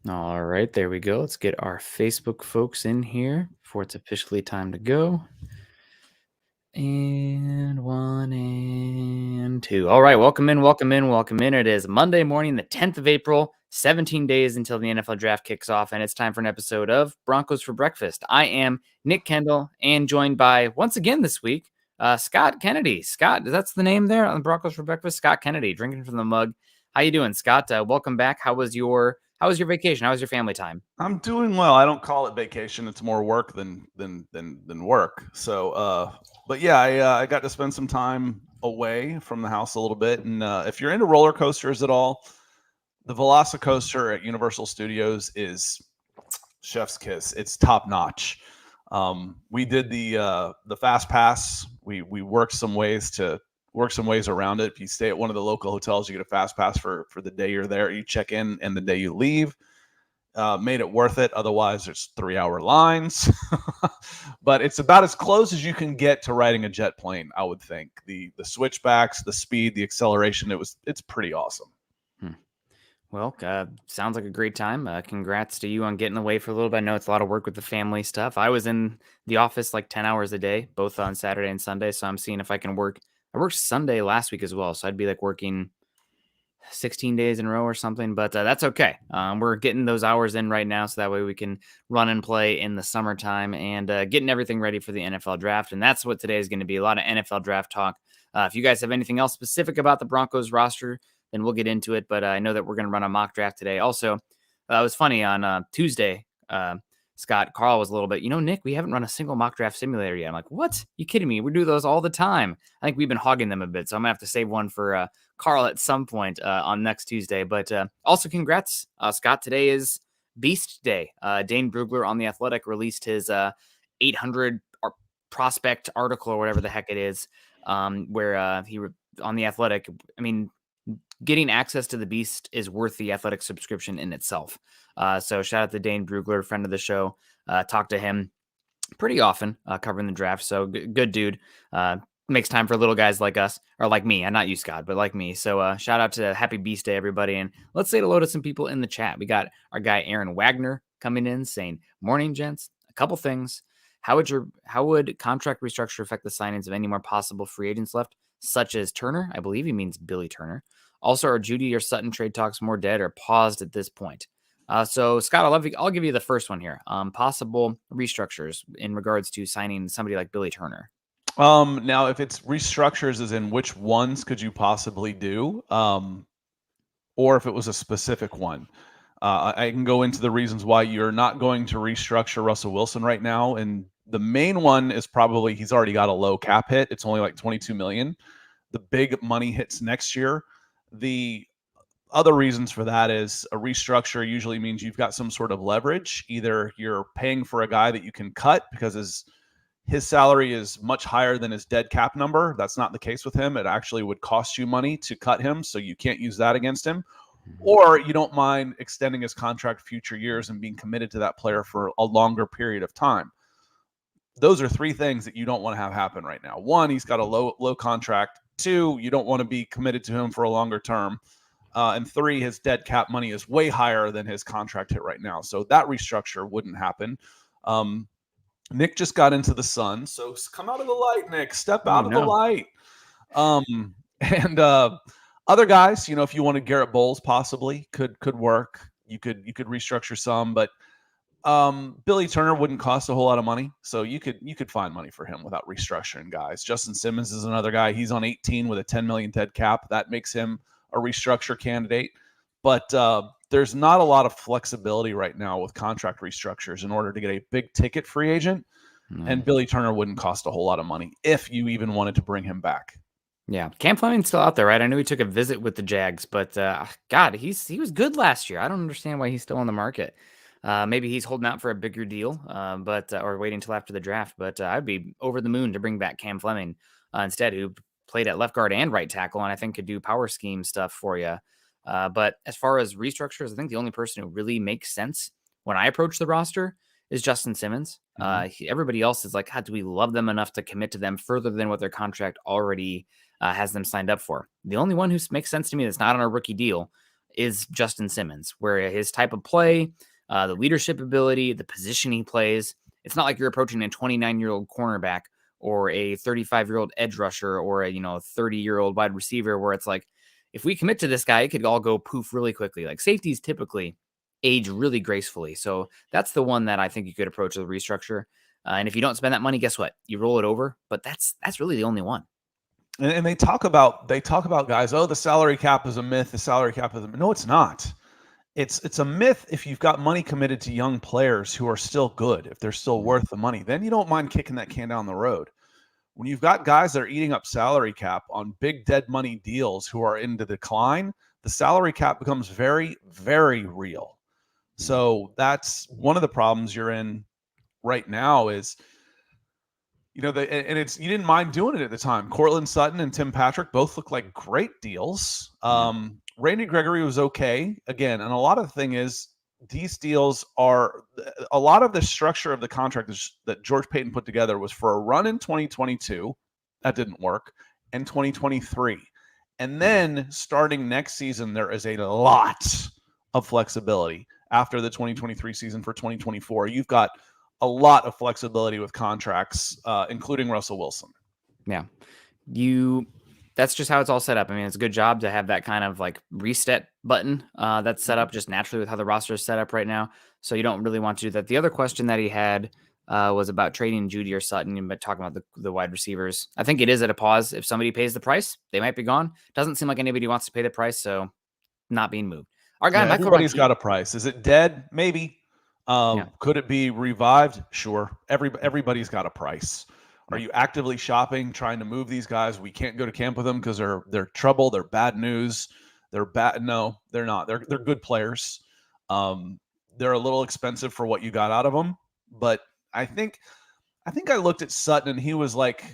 All right, there we go. Let's get our Facebook folks in here before it's officially time to go. And one and two. All right, welcome in, welcome in, welcome in. It is Monday morning, the 10th of April, 17 days until the NFL draft kicks off, and it's time for an episode of Broncos for Breakfast. I am Nick Kendell, and joined by, once again this week, Scott Kennedy. Scott, that's the name there on Broncos for Breakfast? Scott Kennedy, drinking from the mug. How you doing, Scott? Welcome back. How was your vacation? How was your family time? I'm doing well. I don't call it vacation. It's more work than work. But yeah, I got to spend some time away from the house a little bit. And if you're into roller coasters at all, the Velocicoaster at Universal Studios is chef's kiss. It's top notch. We did the fast pass. We worked some ways around it. If you stay at one of the local hotels, you get a fast pass for the day you're there. You check in and the day you leave. Made it worth it. Otherwise, there's 3-hour lines. But it's about as close as you can get to riding a jet plane, I would think. The switchbacks, the speed, the acceleration, it's pretty awesome. Well, sounds like a great time. Congrats to you on getting away for a little bit. I know it's a lot of work with the family stuff. I was in the office like 10 hours a day, both on Saturday and Sunday. So I'm seeing if I can work. I worked Sunday last week as well. So I'd be like working 16 days in a row or something, but that's okay. We're getting those hours in right now. So that way we can run and play in the summertime and getting everything ready for the NFL draft. And that's what today is going to be, a lot of NFL draft talk. If you guys have anything else specific about the Broncos roster, then we'll get into it. But I know that we're going to run a mock draft today. Also, it was funny on Tuesday. Scott, Carl was a little bit, Nick, we haven't run a single mock draft simulator yet. I'm like, what? You kidding me? We do those all the time. I think we've been hogging them a bit. So I'm going to have to save one for Carl at some point on next Tuesday. But also, congrats, Scott. Today is Beast Day. Dane Brugler on The Athletic released his 800 prospect article or whatever the heck it is, where on The Athletic, I mean, getting access to the Beast is worth the Athletic subscription in itself. So shout out to Dane Brugler, friend of the show. Talk to him pretty often covering the draft. So good dude. Makes time for little guys like us, or like me. Not you, Scott, but like me. So shout out to Happy Beast Day, everybody. And let's say hello to some people in the chat. We got our guy Aaron Wagner coming in saying, "Morning, gents. A couple things. How would contract restructure affect the signings of any more possible free agents left, such as Turner?" I believe he means Billy Turner. Also, are Judy or Sutton trade talks more dead or paused at this point? So Scott, I'll give you the first one here. Possible restructures in regards to signing somebody like Billy Turner. Now, if it's restructures, as in which ones could you possibly do, or if it was a specific one, I can go into the reasons why you're not going to restructure Russell Wilson right now. And the main one is probably he's already got a low cap hit. It's only like $22 million. The big money hits next year. The other reasons for that is a restructure usually means you've got some sort of leverage. Either you're paying for a guy that you can cut because his salary is much higher than his dead cap number. That's not the case with him. It actually would cost you money to cut him, so you can't use that against him. Or you don't mind extending his contract future years and being committed to that player for a longer period of time. Those are three things that you don't want to have happen right now. One, he's got a low contract. Two, you don't want to be committed to him for a longer term. And three, his dead cap money is way higher than his contract hit right now. So that restructure wouldn't happen. Nick just got into the sun. So come out of the light, Nick. Step out of the light. And other guys, if you wanted Garrett Bowles possibly could work. You could restructure some, but Billy Turner wouldn't cost a whole lot of money. So you could find money for him without restructuring guys. Justin Simmons is another guy. He's on 18 with a 10 million dead cap. That makes him a restructure candidate. But there's not a lot of flexibility right now with contract restructures in order to get a big ticket free agent. And Billy Turner wouldn't cost a whole lot of money if you even wanted to bring him back. Yeah, Cam Fleming's still out there, right? I know he took a visit with the Jags, but God, he was good last year. I don't understand why he's still on the market. Maybe he's holding out for a bigger deal, or waiting until after the draft. But I'd be over the moon to bring back Cam Fleming instead, who played at left guard and right tackle, and I think could do power scheme stuff for you. But as far as restructures, I think the only person who really makes sense when I approach the roster is Justin Simmons. Everybody else is like, do we love them enough to commit to them further than what their contract already has them signed up for? The only one who makes sense to me that's not on a rookie deal is Justin Simmons, where his type of play, the leadership ability, the position he plays, it's not like you're approaching a 29-year-old cornerback or a 35-year-old edge rusher or a 30-year-old wide receiver where it's like, if we commit to this guy, it could all go poof really quickly. Like safeties typically age really gracefully. So that's the one that I think you could approach with a restructure. And if you don't spend that money, guess what? You roll it over. But that's really the only one. And they talk about guys, oh, the salary cap is a myth. The salary cap is a myth. No, it's not. It's a myth if you've got money committed to young players who are still good, if they're still worth the money. Then you don't mind kicking that can down the road. When you've got guys that are eating up salary cap on big dead money deals who are into decline, the salary cap becomes very, very real. So that's one of the problems you're in right now is, and it's, you didn't mind doing it at the time. Cortland Sutton and Tim Patrick both look like great deals. Randy Gregory was okay again. And a lot of the thing is these deals are a lot of the structure of the contract that George Paton put together was for a run in 2022. That didn't work. And 2023. And then starting next season, there is a lot of flexibility after the 2023 season for 2024. You've got a lot of flexibility with contracts, including Russell Wilson. Yeah. That's just how it's all set up. I mean, it's a good job to have that kind of like reset button that's set up just naturally with how the roster is set up right now. So you don't really want to do that. The other question that he had was about trading Judy or Sutton, but talking about the wide receivers. I think it is at a pause. If somebody pays the price, they might be gone. Doesn't seem like anybody wants to pay the price, so not being moved. Our guy, Michael, everybody's got a price. Is it dead? Maybe. Could it be revived? Sure. Everybody's got a price. Are you actively shopping, trying to move these guys? We can't go to camp with them because they're trouble. They're bad news. They're bad. No, they're not. They're good players. They're a little expensive for what you got out of them. But I think I looked at Sutton and he was like,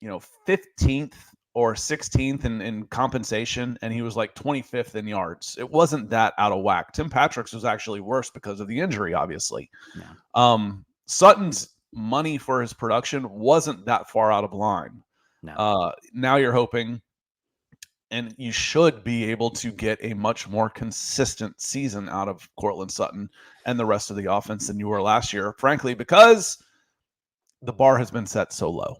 15th or 16th in compensation, and he was like 25th in yards. It wasn't that out of whack. Tim Patrick's was actually worse because of the injury, obviously. Yeah. Sutton's money for his production wasn't that far out of line. No. Now you're hoping, and you should be able to get a much more consistent season out of Cortland Sutton and the rest of the offense than you were last year, frankly, because the bar has been set so low.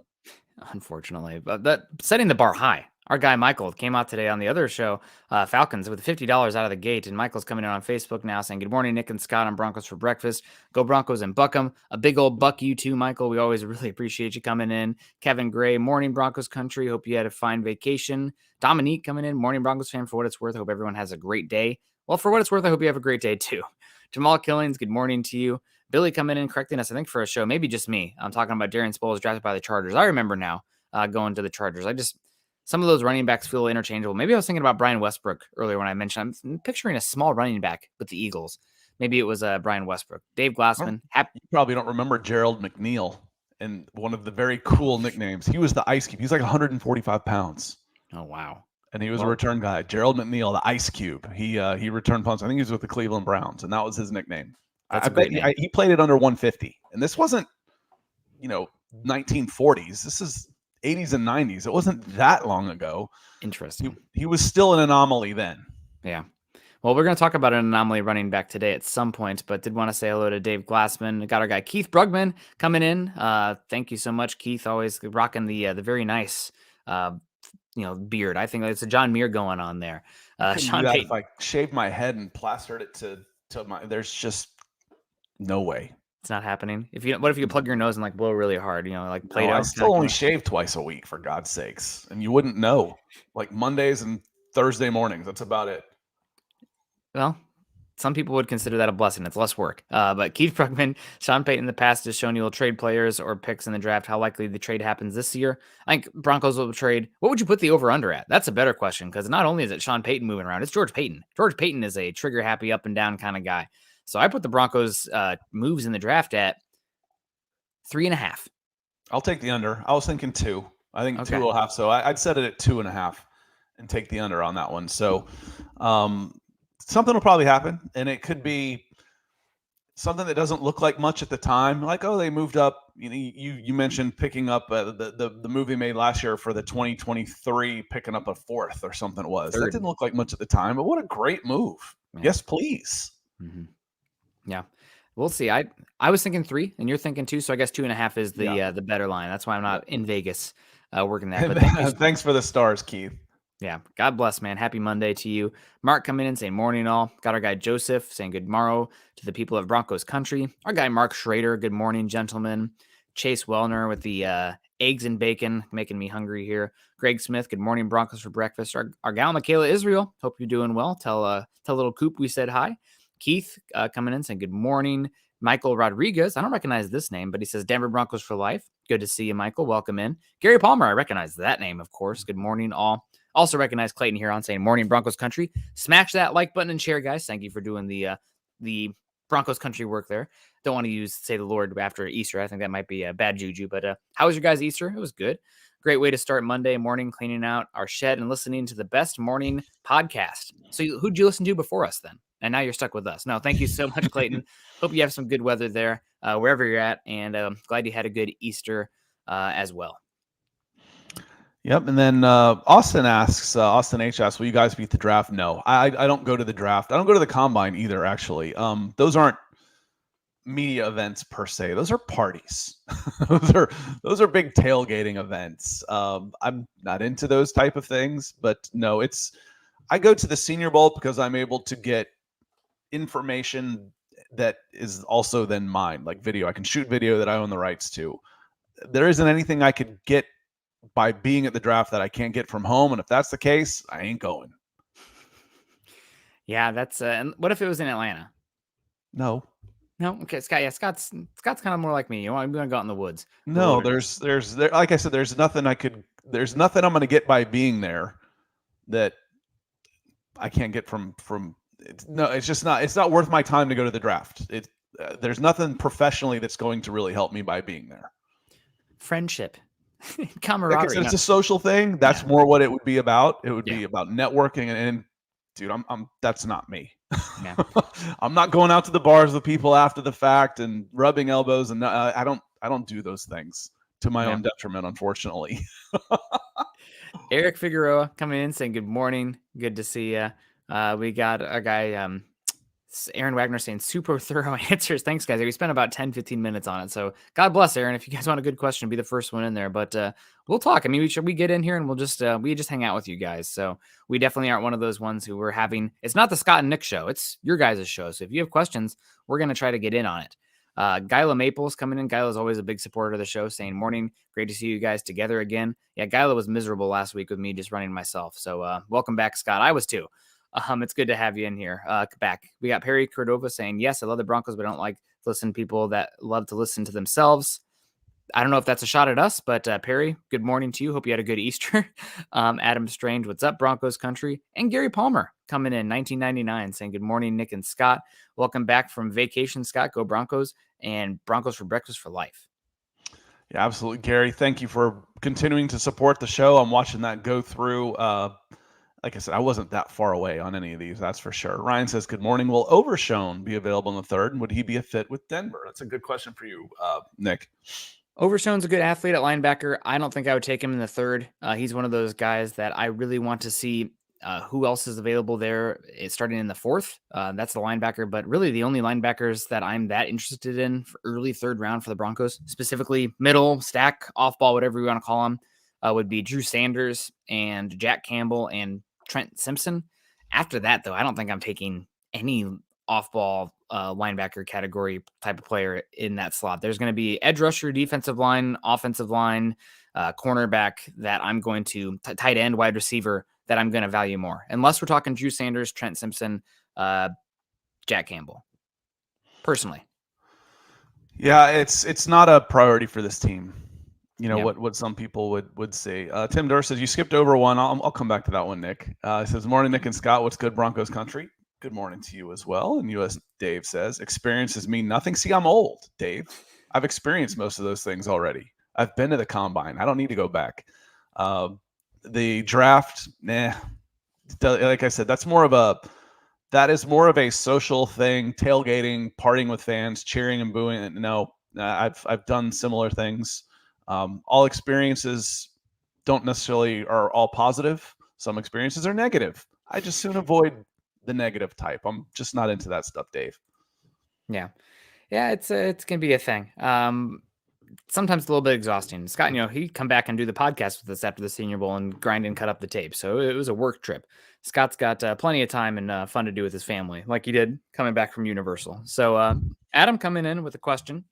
Unfortunately, but that setting the bar high. Our guy Michael came out today on the other show, Falcons, with $50 out of the gate, and Michael's coming in on Facebook now saying, "Good morning, Nick and Scott on Broncos for breakfast. Go Broncos and buck 'em." A big old buck you too, Michael. We always really appreciate you coming in. Kevin Gray, morning Broncos country. Hope you had a fine vacation. Dominique coming in, morning Broncos fan. For what it's worth, I hope everyone has a great day. Well, for what it's worth, I hope you have a great day too. Jamal Killings, good morning to you. Billy coming in, correcting us, I think for a show, maybe just me. I'm talking about Darren Sproles drafted by the Chargers. I remember now. Going to the Chargers. Some of those running backs feel interchangeable. Maybe I was thinking about Brian Westbrook earlier when I mentioned I'm picturing a small running back with the Eagles. Maybe it was Brian Westbrook. Dave Glassman. You probably don't remember Gerald McNeil and one of the very cool nicknames. He was the Ice Cube. He's like 145 pounds. Oh, wow. And he was a return guy. Gerald McNeil, the Ice Cube. He returned punts. I think he was with the Cleveland Browns, and that was his nickname. That's a great name. He played it under 150. And this wasn't, 1940s. This is 80s and 90s. It wasn't that long ago. Interesting. He was still an anomaly then. Yeah. Well, we're going to talk about an anomaly running back today at some point, but did want to say hello to Dave Glassman. Got our guy Keith Brugman coming in. Thank you so much, Keith. Always rocking the very nice beard. I think it's a John Muir going on there. Sean Payton. If I shaved my head and plastered it to my, there's just no way. It's not happening. What if you plug your nose and like blow really hard? Play. I still only shave twice a week, for God's sakes, and you wouldn't know. Like Mondays and Thursday mornings. That's about it. Well, some people would consider that a blessing. It's less work. But Keith Brugman, Sean Payton in the past has shown you will trade players or picks in the draft. How likely the trade happens this year? I think Broncos will trade. What would you put the over under at? That's a better question because not only is it Sean Payton moving around, it's George Payton. George Payton is a trigger happy, up and down kind of guy. So I put the Broncos moves in the draft at 3.5. I'll take the under. I was thinking 2. I think 2.5. So I'd set it at 2.5 and take the under on that one. So something will probably happen, and it could be something that doesn't look like much at the time, like, oh, they moved up. You mentioned picking up the move they made last year for the 2023, picking up a fourth or something. That Third. didn't look like much at the time, but what a great move. Yeah. Yes, please. Mm-hmm. Yeah. We'll see. I was thinking 3, and you're thinking 2, so I guess 2.5 is the better line. That's why I'm not in Vegas working that. But thank you. Thanks for the stars, Keith. Yeah. God bless, man. Happy Monday to you. Mark coming in saying morning all. Got our guy Joseph saying good morrow to the people of Broncos country. Our guy Mark Schrader, good morning, gentlemen. Chase Wellner with the eggs and bacon, making me hungry here. Greg Smith, good morning, Broncos for breakfast. Our gal Michaela Israel, hope you're doing well. Tell little Coop we said hi. Keith coming in saying good morning. Michael Rodriguez, I don't recognize this name, but he says Denver Broncos for life. Good to see you, Michael. Welcome in. Gary Palmer, I recognize that name, of course. Good morning, all. Also recognize Clayton here on saying morning Broncos country. Smash that like button and share, guys. Thank you for doing the Broncos country work there. Don't want to say the Lord after Easter. I think that might be a bad juju. But how was your guys' Easter? It was good. Great way to start Monday morning, cleaning out our shed and listening to the best morning podcast. So who'd you listen to before us then? And now you're stuck with us. No, thank you so much, Clayton. Hope you have some good weather there, wherever you're at. And glad you had a good Easter as well. Yep. And then Austin H asks, will you guys beat the draft? No, I don't go to the draft. I don't go to the combine either, actually. Those aren't media events per se. Those are parties. those are big tailgating events. I'm not into those type of things, but no, I go to the Senior Bowl because I'm able to get information that is also then mine, like video. I can shoot video that I own the rights to. There isn't anything I could get by being at the draft that I can't get from home. And if that's the case, I ain't going. Yeah, that's and what if it was in Atlanta? No. Okay, Scott. Yeah, Scott's kind of more like me. I'm going to go out in the woods. No, there's like I said, there's nothing I'm going to get by being there that I can't get from. It's not worth my time to go to the draft. There's nothing professionally that's going to really help me by being there. Friendship. Camaraderie. Like I said, it's a social thing. That's more what it would be about. It would be about networking and dude, that's not me. Yeah. I'm not going out to the bars with people after the fact and rubbing elbows, and I don't do those things to my own detriment, unfortunately. Eric Figueroa coming in saying good morning. Good to see you. We got our guy Aaron Wagner saying super thorough answers. Thanks, guys. We spent about 10-15 minutes on it. So God bless, Aaron. If you guys want a good question, be the first one in there. But we'll talk. I mean, we get in here and we'll just hang out with you guys. So we definitely aren't one of those ones who we're having. It's not the Scott and Nick show. It's your guys' show. So if you have questions, we're going to try to get in on it. Gyla Maples coming in. Gyla's always a big supporter of the show, saying morning. Great to see you guys together again. Yeah, Gyla was miserable last week with me just running myself. So welcome back, Scott. I was too. It's good to have you in here. Back. We got Perry Cordova saying, yes, I love the Broncos, but I don't like to listen to people that love to listen to themselves. I don't know if that's a shot at us, but Perry, good morning to you. Hope you had a good Easter. Adam Strange, what's up, Broncos country? And Gary Palmer coming in 1999 saying, good morning, Nick and Scott. Welcome back from vacation, Scott. Go Broncos, and Broncos for breakfast for life. Yeah, absolutely, Gary. Thank you for continuing to support the show. I'm watching that go through. Like I said, I wasn't that far away on any of these, that's for sure. Ryan says, good morning. Will Overshone be available in the third? And would he be a fit with Denver? That's a good question for you, Nick. Overshone's a good athlete at linebacker. I don't think I would take him in the third. He's one of those guys that I really want to see who else is available there. It's starting in the fourth. That's the linebacker. But really the only linebackers that I'm that interested in for early third round for the Broncos, specifically middle, stack, off ball, whatever you want to call them, would be Drew Sanders and Jack Campbell and Trent Simpson. After that, though, I don't think I'm taking any off-ball linebacker category type of player in that slot. There's going to be edge rusher, defensive line, offensive line, cornerback that I'm going to tight end, wide receiver that I'm going to value more. Unless we're talking Drew Sanders, Trent Simpson, Jack Campbell. Personally. Yeah, it's not a priority for this team. You know, what some people would say. Tim Durr says, you skipped over one. I'll come back to that one, Nick. He says, morning, Nick and Scott. What's good, Broncos country? Good morning to you as well. And US Dave says, experiences mean nothing. See, I'm old, Dave. I've experienced most of those things already. I've been to the combine. I don't need to go back. The draft, like I said, that's more of that is more of a social thing, tailgating, partying with fans, cheering and booing. No, I've done similar things. All experiences don't necessarily are all positive. Some experiences are negative. I just soon avoid the negative type. I'm just not into that stuff, Dave. Yeah. Yeah, it's gonna be a thing. Sometimes a little bit exhausting. Scott, he'd come back and do the podcast with us after the Senior Bowl and grind and cut up the tape. So it was a work trip. Scott's got plenty of time and fun to do with his family, like he did coming back from Universal. So Adam coming in with a question.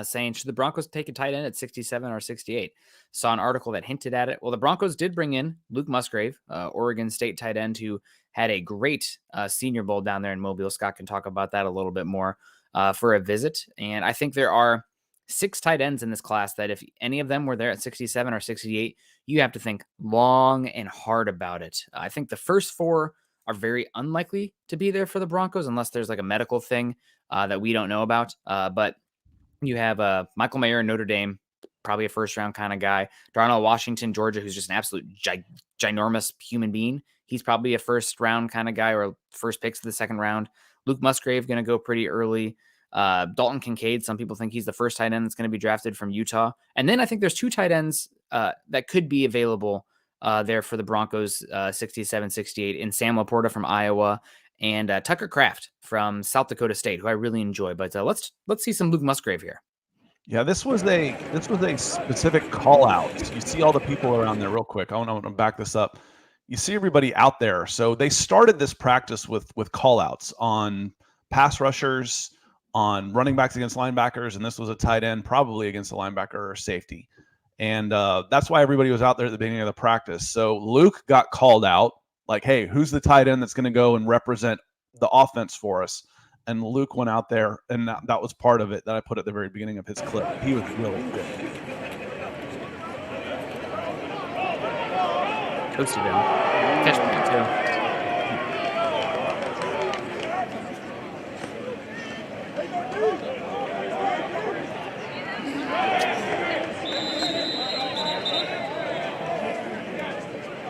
Saying, should the Broncos take a tight end at 67 or 68? Saw an article that hinted at it. Well, the Broncos did bring in Luke Musgrave, Oregon State tight end, who had a great Senior Bowl down there in Mobile. Scott can talk about that a little bit more for a visit. And I think there are 6 tight ends in this class that if any of them were there at 67 or 68, you have to think long and hard about it. I think the first 4 are very unlikely to be there for the Broncos unless there's like a medical thing that we don't know about. But you have Michael Mayer in Notre Dame, probably a first-round kind of guy. Darnell Washington, Georgia, who's just an absolute ginormous human being. He's probably a first-round kind of guy or first picks of the second round. Luke Musgrave going to go pretty early. Dalton Kincaid, some people think he's the first tight end that's going to be drafted from Utah. And then I think there's 2 tight ends that could be available there for the Broncos, 67, 68, in Sam Laporta from Iowa and Tucker Kraft from South Dakota State, who I really enjoy. But let's see some Luke Musgrave here. Yeah, this was a specific call out. You see all the people around there real quick. I want to back this up. You see everybody out there. So they started this practice with call outs on pass rushers, on running backs against linebackers, and this was a tight end, probably against a linebacker or safety. And that's why everybody was out there at the beginning of the practice. So Luke got called out, like, hey, who's the tight end that's going to go and represent the offense for us? And Luke went out there, and that was part of it that I put at the very beginning of his clip. He was really good. Toasted him. Catch me too.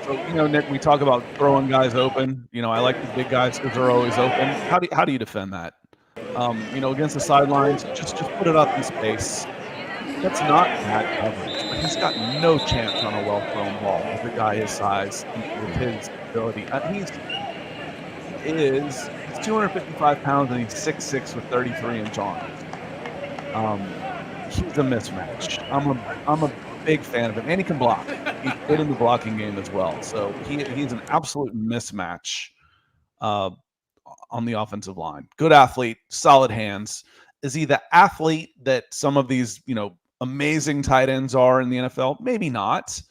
So, Nick, we talk about throwing guys open. I like the big guys because they're always open. How do you defend that? Against the sidelines, just put it up in space. That's not bad coverage, but he's got no chance on a well-thrown ball with a guy his size, with his ability. He's 255 pounds and he's 6'6" with 33-inch arms. He's a mismatch. I'm a big fan of him, and he can block. He's good in the blocking game as well. So he's an absolute mismatch on the offensive line. Good athlete, solid hands. Is he the athlete that some of these, amazing tight ends are in the NFL? Maybe not.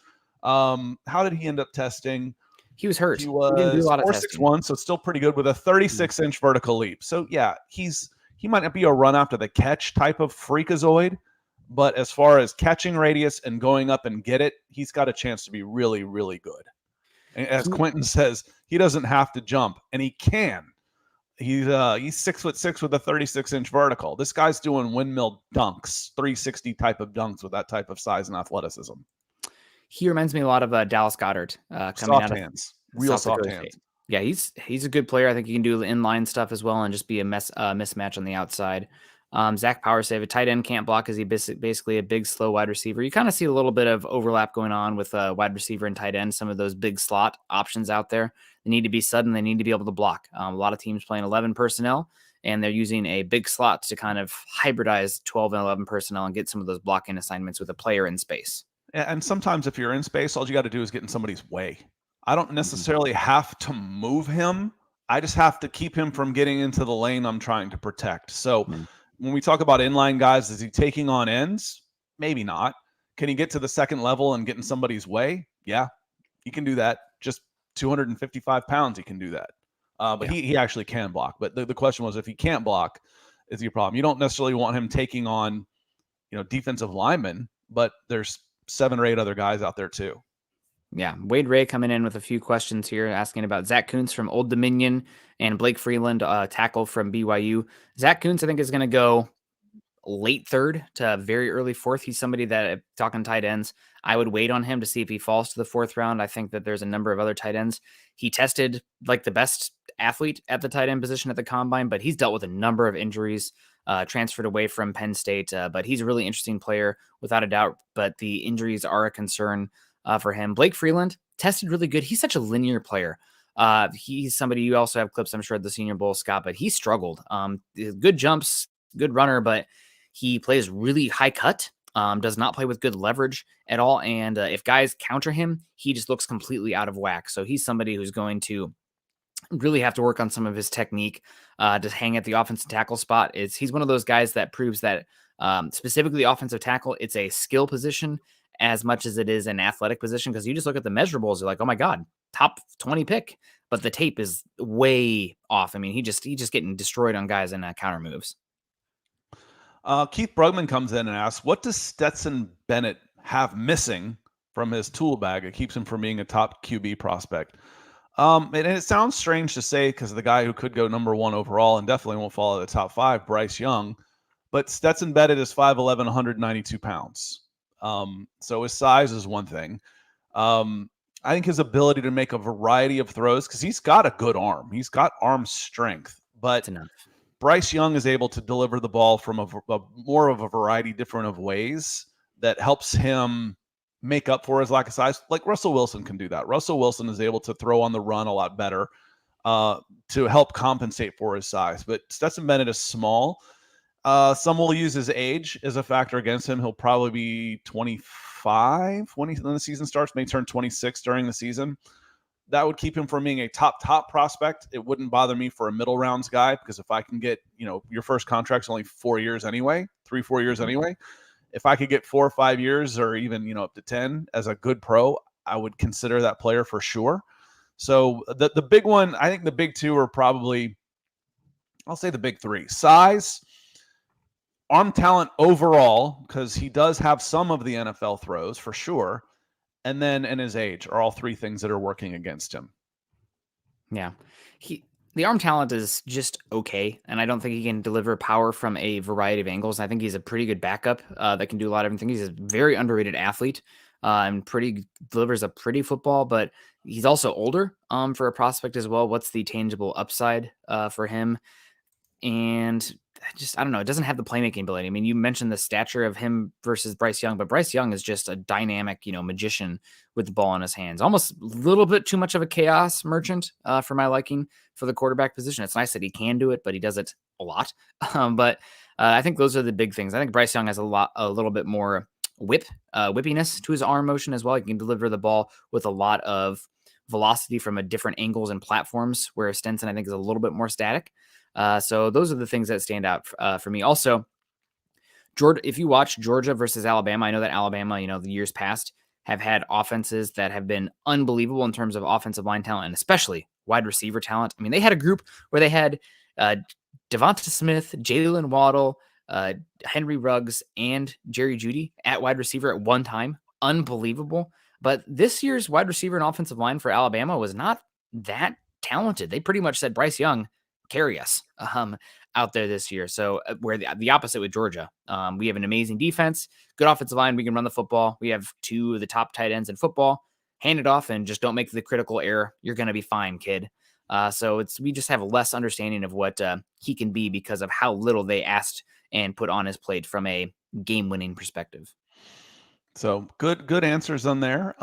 How did he end up testing? He was hurt. He was 4.61, so still pretty good with a 36-inch vertical leap. So yeah, he might not be a run after the catch type of freakazoid, but as far as catching radius and going up and get it, he's got a chance to be really, really good. And as Quentin says, he doesn't have to jump, and he can. He's 6'6" with a 36-inch vertical. This guy's doing windmill dunks, 360 type of dunks with that type of size and athleticism. He reminds me a lot of Dallas Goedert coming soft out of hands, real South soft Dakota hands. State. Yeah, he's a good player. I think he can do the inline stuff as well and just be a mismatch on the outside. Zach Powersave, a tight end can't block because he's basically a big, slow wide receiver. You kind of see a little bit of overlap going on with wide receiver and tight end. Some of those big slot options out there, they need to be sudden. They need to be able to block. A lot of teams playing 11 personnel, and they're using a big slot to kind of hybridize 12 and 11 personnel and get some of those blocking assignments with a player in space. And sometimes if you're in space, all you got to do is get in somebody's way. I don't necessarily have to move him. I just have to keep him from getting into the lane I'm trying to protect. So when we talk about inline guys, is he taking on ends? Maybe not. Can he get to the second level and get in somebody's way? Yeah, he can do that. Just 255 pounds, he can do that. But he actually can block. But the question was, if he can't block, is he a problem? You don't necessarily want him taking on, defensive linemen, but there's 7 or 8 other guys out there too. Yeah, Wade Ray coming in with a few questions here, asking about Zach Kuntz from Old Dominion and Blake Freeland, tackle from BYU. Zach Kuntz, I think, is going to go late third to very early fourth. He's somebody that, talking tight ends, I would wait on him to see if he falls to the fourth round. I think that there's a number of other tight ends. He tested like the best athlete at the tight end position at the combine, but he's dealt with a number of injuries, transferred away from Penn State. But he's a really interesting player without a doubt. But the injuries are a concern for him. Blake Freeland tested really good. He's such a linear player. He's somebody you also have clips, I'm sure, at the Senior Bowl, Scott, but he struggled. Good jumps, good runner, but he plays really high cut, does not play with good leverage at all. And if guys counter him, he just looks completely out of whack. So he's somebody who's going to really have to work on some of his technique to hang at the offensive tackle spot. He's one of those guys that proves that specifically offensive tackle, it's a skill position as much as it is an athletic position, because you just look at the measurables, you're like, oh my God, top 20 pick, but the tape is way off. I mean, he just getting destroyed on guys in counter moves. Keith Brugman comes in and asks, what does Stetson Bennett have missing from his tool bag that keeps him from being a top QB prospect? And it sounds strange to say because the guy who could go number 1 overall and definitely won't fall at the top 5, Bryce Young, but Stetson Bennett is 5'11", 192 pounds. So his size is one thing. I think his ability to make a variety of throws, because he's got a good arm. He's got arm strength, but Bryce Young is able to deliver the ball from a more of a variety different of ways that helps him make up for his lack of size. Like Russell Wilson can do that. Russell Wilson is able to throw on the run a lot better to help compensate for his size. But Stetson Bennett is small. Some will use his age as a factor against him. He'll probably be 25 when the season starts, may turn 26 during the season. That would keep him from being a top prospect. It wouldn't bother me for a middle rounds guy, because if I can get, your first contract's only 4 years anyway, 3-4 years anyway. If I could get 4 or 5 years or even, up to 10 as a good pro, I would consider that player for sure. So the big one, I think the big two are probably, I'll say the big three: size, arm talent overall, because he does have some of the NFL throws for sure, and then in his age are all three things that are working against him. Yeah. The arm talent is just okay, and I don't think he can deliver power from a variety of angles. I think he's a pretty good backup that can do a lot of different things. He's a very underrated athlete and delivers a pretty football, but he's also older for a prospect as well. What's the tangible upside for him? And I don't know. It doesn't have the playmaking ability. I mean, you mentioned the stature of him versus Bryce Young, but Bryce Young is just a dynamic, magician with the ball in his hands. Almost a little bit too much of a chaos merchant for my liking for the quarterback position. It's nice that he can do it, but he does it a lot. But I think those are the big things. I think Bryce Young has a little bit more whippiness to his arm motion as well. He can deliver the ball with a lot of velocity from different angles and platforms, where Stenson, I think, is a little bit more static. So those are the things that stand out for me. Also, if you watch Georgia versus Alabama, I know that Alabama, the years past have had offenses that have been unbelievable in terms of offensive line talent and especially wide receiver talent. I mean, they had a group where they had Devonta Smith, Jalen Waddle, Henry Ruggs, and Jerry Jeudy at wide receiver at one time. Unbelievable. But this year's wide receiver and offensive line for Alabama was not that talented. They pretty much said, Bryce Young, carry us out there this year. So where the opposite with Georgia, we have an amazing defense, good offensive line. We can run the football. We have 2 of the top tight ends in football. Hand it off and just don't make the critical error. You're going to be fine, kid. So we just have less understanding of what he can be because of how little they asked and put on his plate from a game-winning perspective. So good answers on there.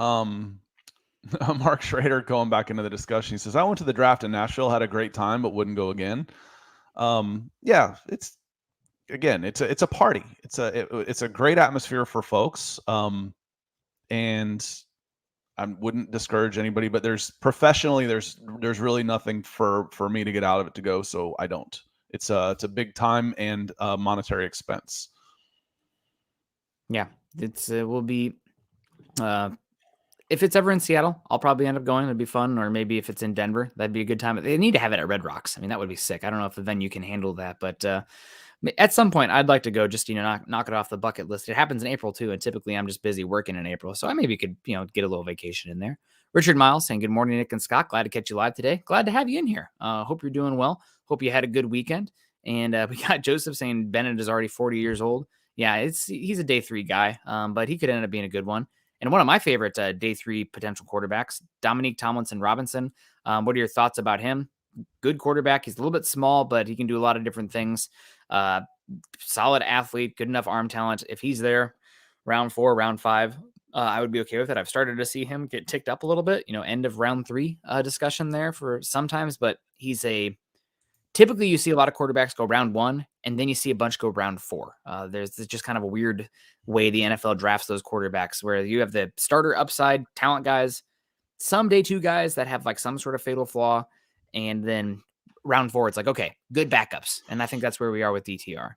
Mark Schrader, going back into the discussion, he says, I went to the draft in Nashville, had a great time, but wouldn't go again. Yeah, it's a party. It's a great atmosphere for folks. And I wouldn't discourage anybody, but there's really nothing for me to get out of it to go. So I don't. It's a big time and monetary expense. Yeah, it will be, if it's ever in Seattle, I'll probably end up going. It'd be fun. Or maybe if it's in Denver, that'd be a good time. They need to have it at Red Rocks. I mean, that would be sick. I don't know if the venue can handle that, but at some point I'd like to go, just, knock it off the bucket list. It happens in April too. And typically I'm just busy working in April. So I maybe could, get a little vacation in there. Richard Miles saying, good morning, Nick and Scott. Glad to catch you live today. Glad to have you in here. Hope you're doing well. Hope you had a good weekend. And we got Joseph saying Bennett is already 40 years old. Yeah, he's a day 3 guy, but he could end up being a good one. And one of my favorite day 3 potential quarterbacks, Dominique Tomlinson Robinson. What are your thoughts about him? Good quarterback. He's a little bit small, but he can do a lot of different things. Solid athlete, good enough arm talent. If he's there, round 4, round 5, I would be okay with it. I've started to see him get ticked up a little bit. End of round 3 discussion there for sometimes, but typically you see a lot of quarterbacks go round 1, and then you see a bunch go round 4. There's just kind of a weird way the NFL drafts those quarterbacks, where you have the starter upside talent guys, some day 2 guys that have like some sort of fatal flaw, and then round 4, it's like, okay, good backups. And I think that's where we are with DTR.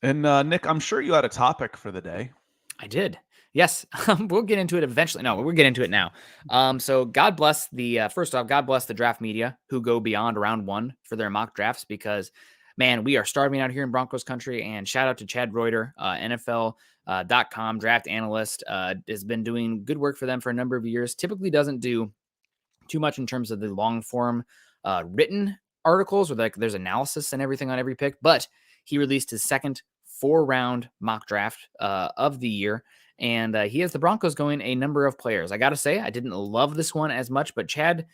And Nick, I'm sure you had a topic for the day. I did. Yes. We'll get into it eventually. No, we'll get into it now. So God bless first off, God bless the draft media who go beyond round 1 for their mock drafts, because man, we are starving out here in Broncos country. And shout out to Chad Reuter, NFL.com draft analyst, has been doing good work for them for a number of years. Typically doesn't do too much in terms of the long form written articles where there's analysis and everything on every pick, but he released his second 4-round mock draft of the year. And he has the Broncos going a number of players. I got to say, I didn't love this one as much, but Chad,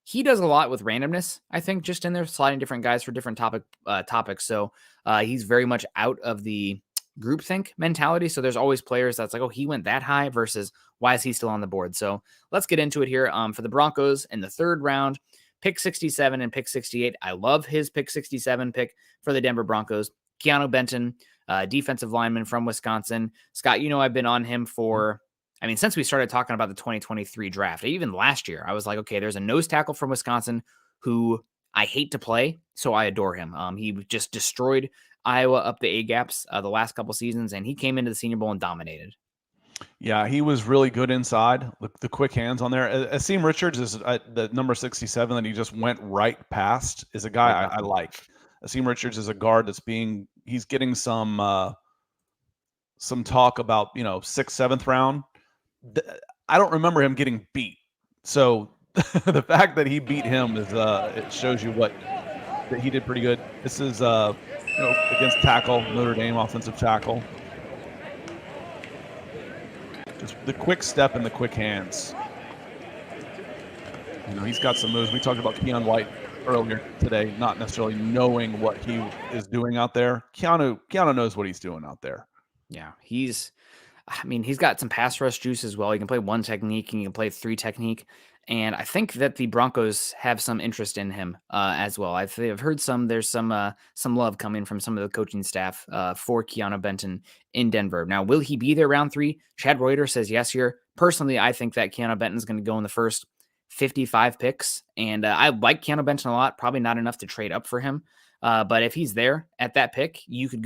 he does a lot with randomness, I think, just in there, sliding different guys for different topics. So he's very much out of the groupthink mentality. So there's always players that's like, oh, he went that high versus why is he still on the board? So let's get into it here. For the Broncos in the 3rd round, pick 67 and pick 68. I love his pick 67 pick for the Denver Broncos. Keanu Benton, defensive lineman from Wisconsin. Scott, I've been on him since we started talking about the 2023 draft. Even last year, I was like, okay, there's a nose tackle from Wisconsin who I hate to play, so I adore him. He just destroyed Iowa up the A-gaps the last couple seasons, and he came into the Senior Bowl and dominated. Yeah, he was really good inside. The quick hands on there. Asim Richards is the number 67 that he just went right past, is a guy I like. Asim Richards is a guard he's getting some talk about, 6th, 7th round. I don't remember him getting beat. So the fact that he beat him it shows you that he did pretty good. This is against tackle, Notre Dame offensive tackle. Just the quick step and the quick hands. He's got some moves. We talked about Keon White earlier today, not necessarily knowing what he is doing out there. Keanu knows what he's doing out there. Yeah, he's got some pass rush juice as well. He can play 1 technique and he can play 3 technique. And I think that the Broncos have some interest in him as well. I've heard there's some love coming from some of the coaching staff for Keanu Benton in Denver. Now, will he be there round 3? Chad Reuter says yes here. Personally, I think that Keanu Benton is going to go in the first 55 picks. And I like Keanu Benton a lot, probably not enough to trade up for him. But if he's there at that pick, you could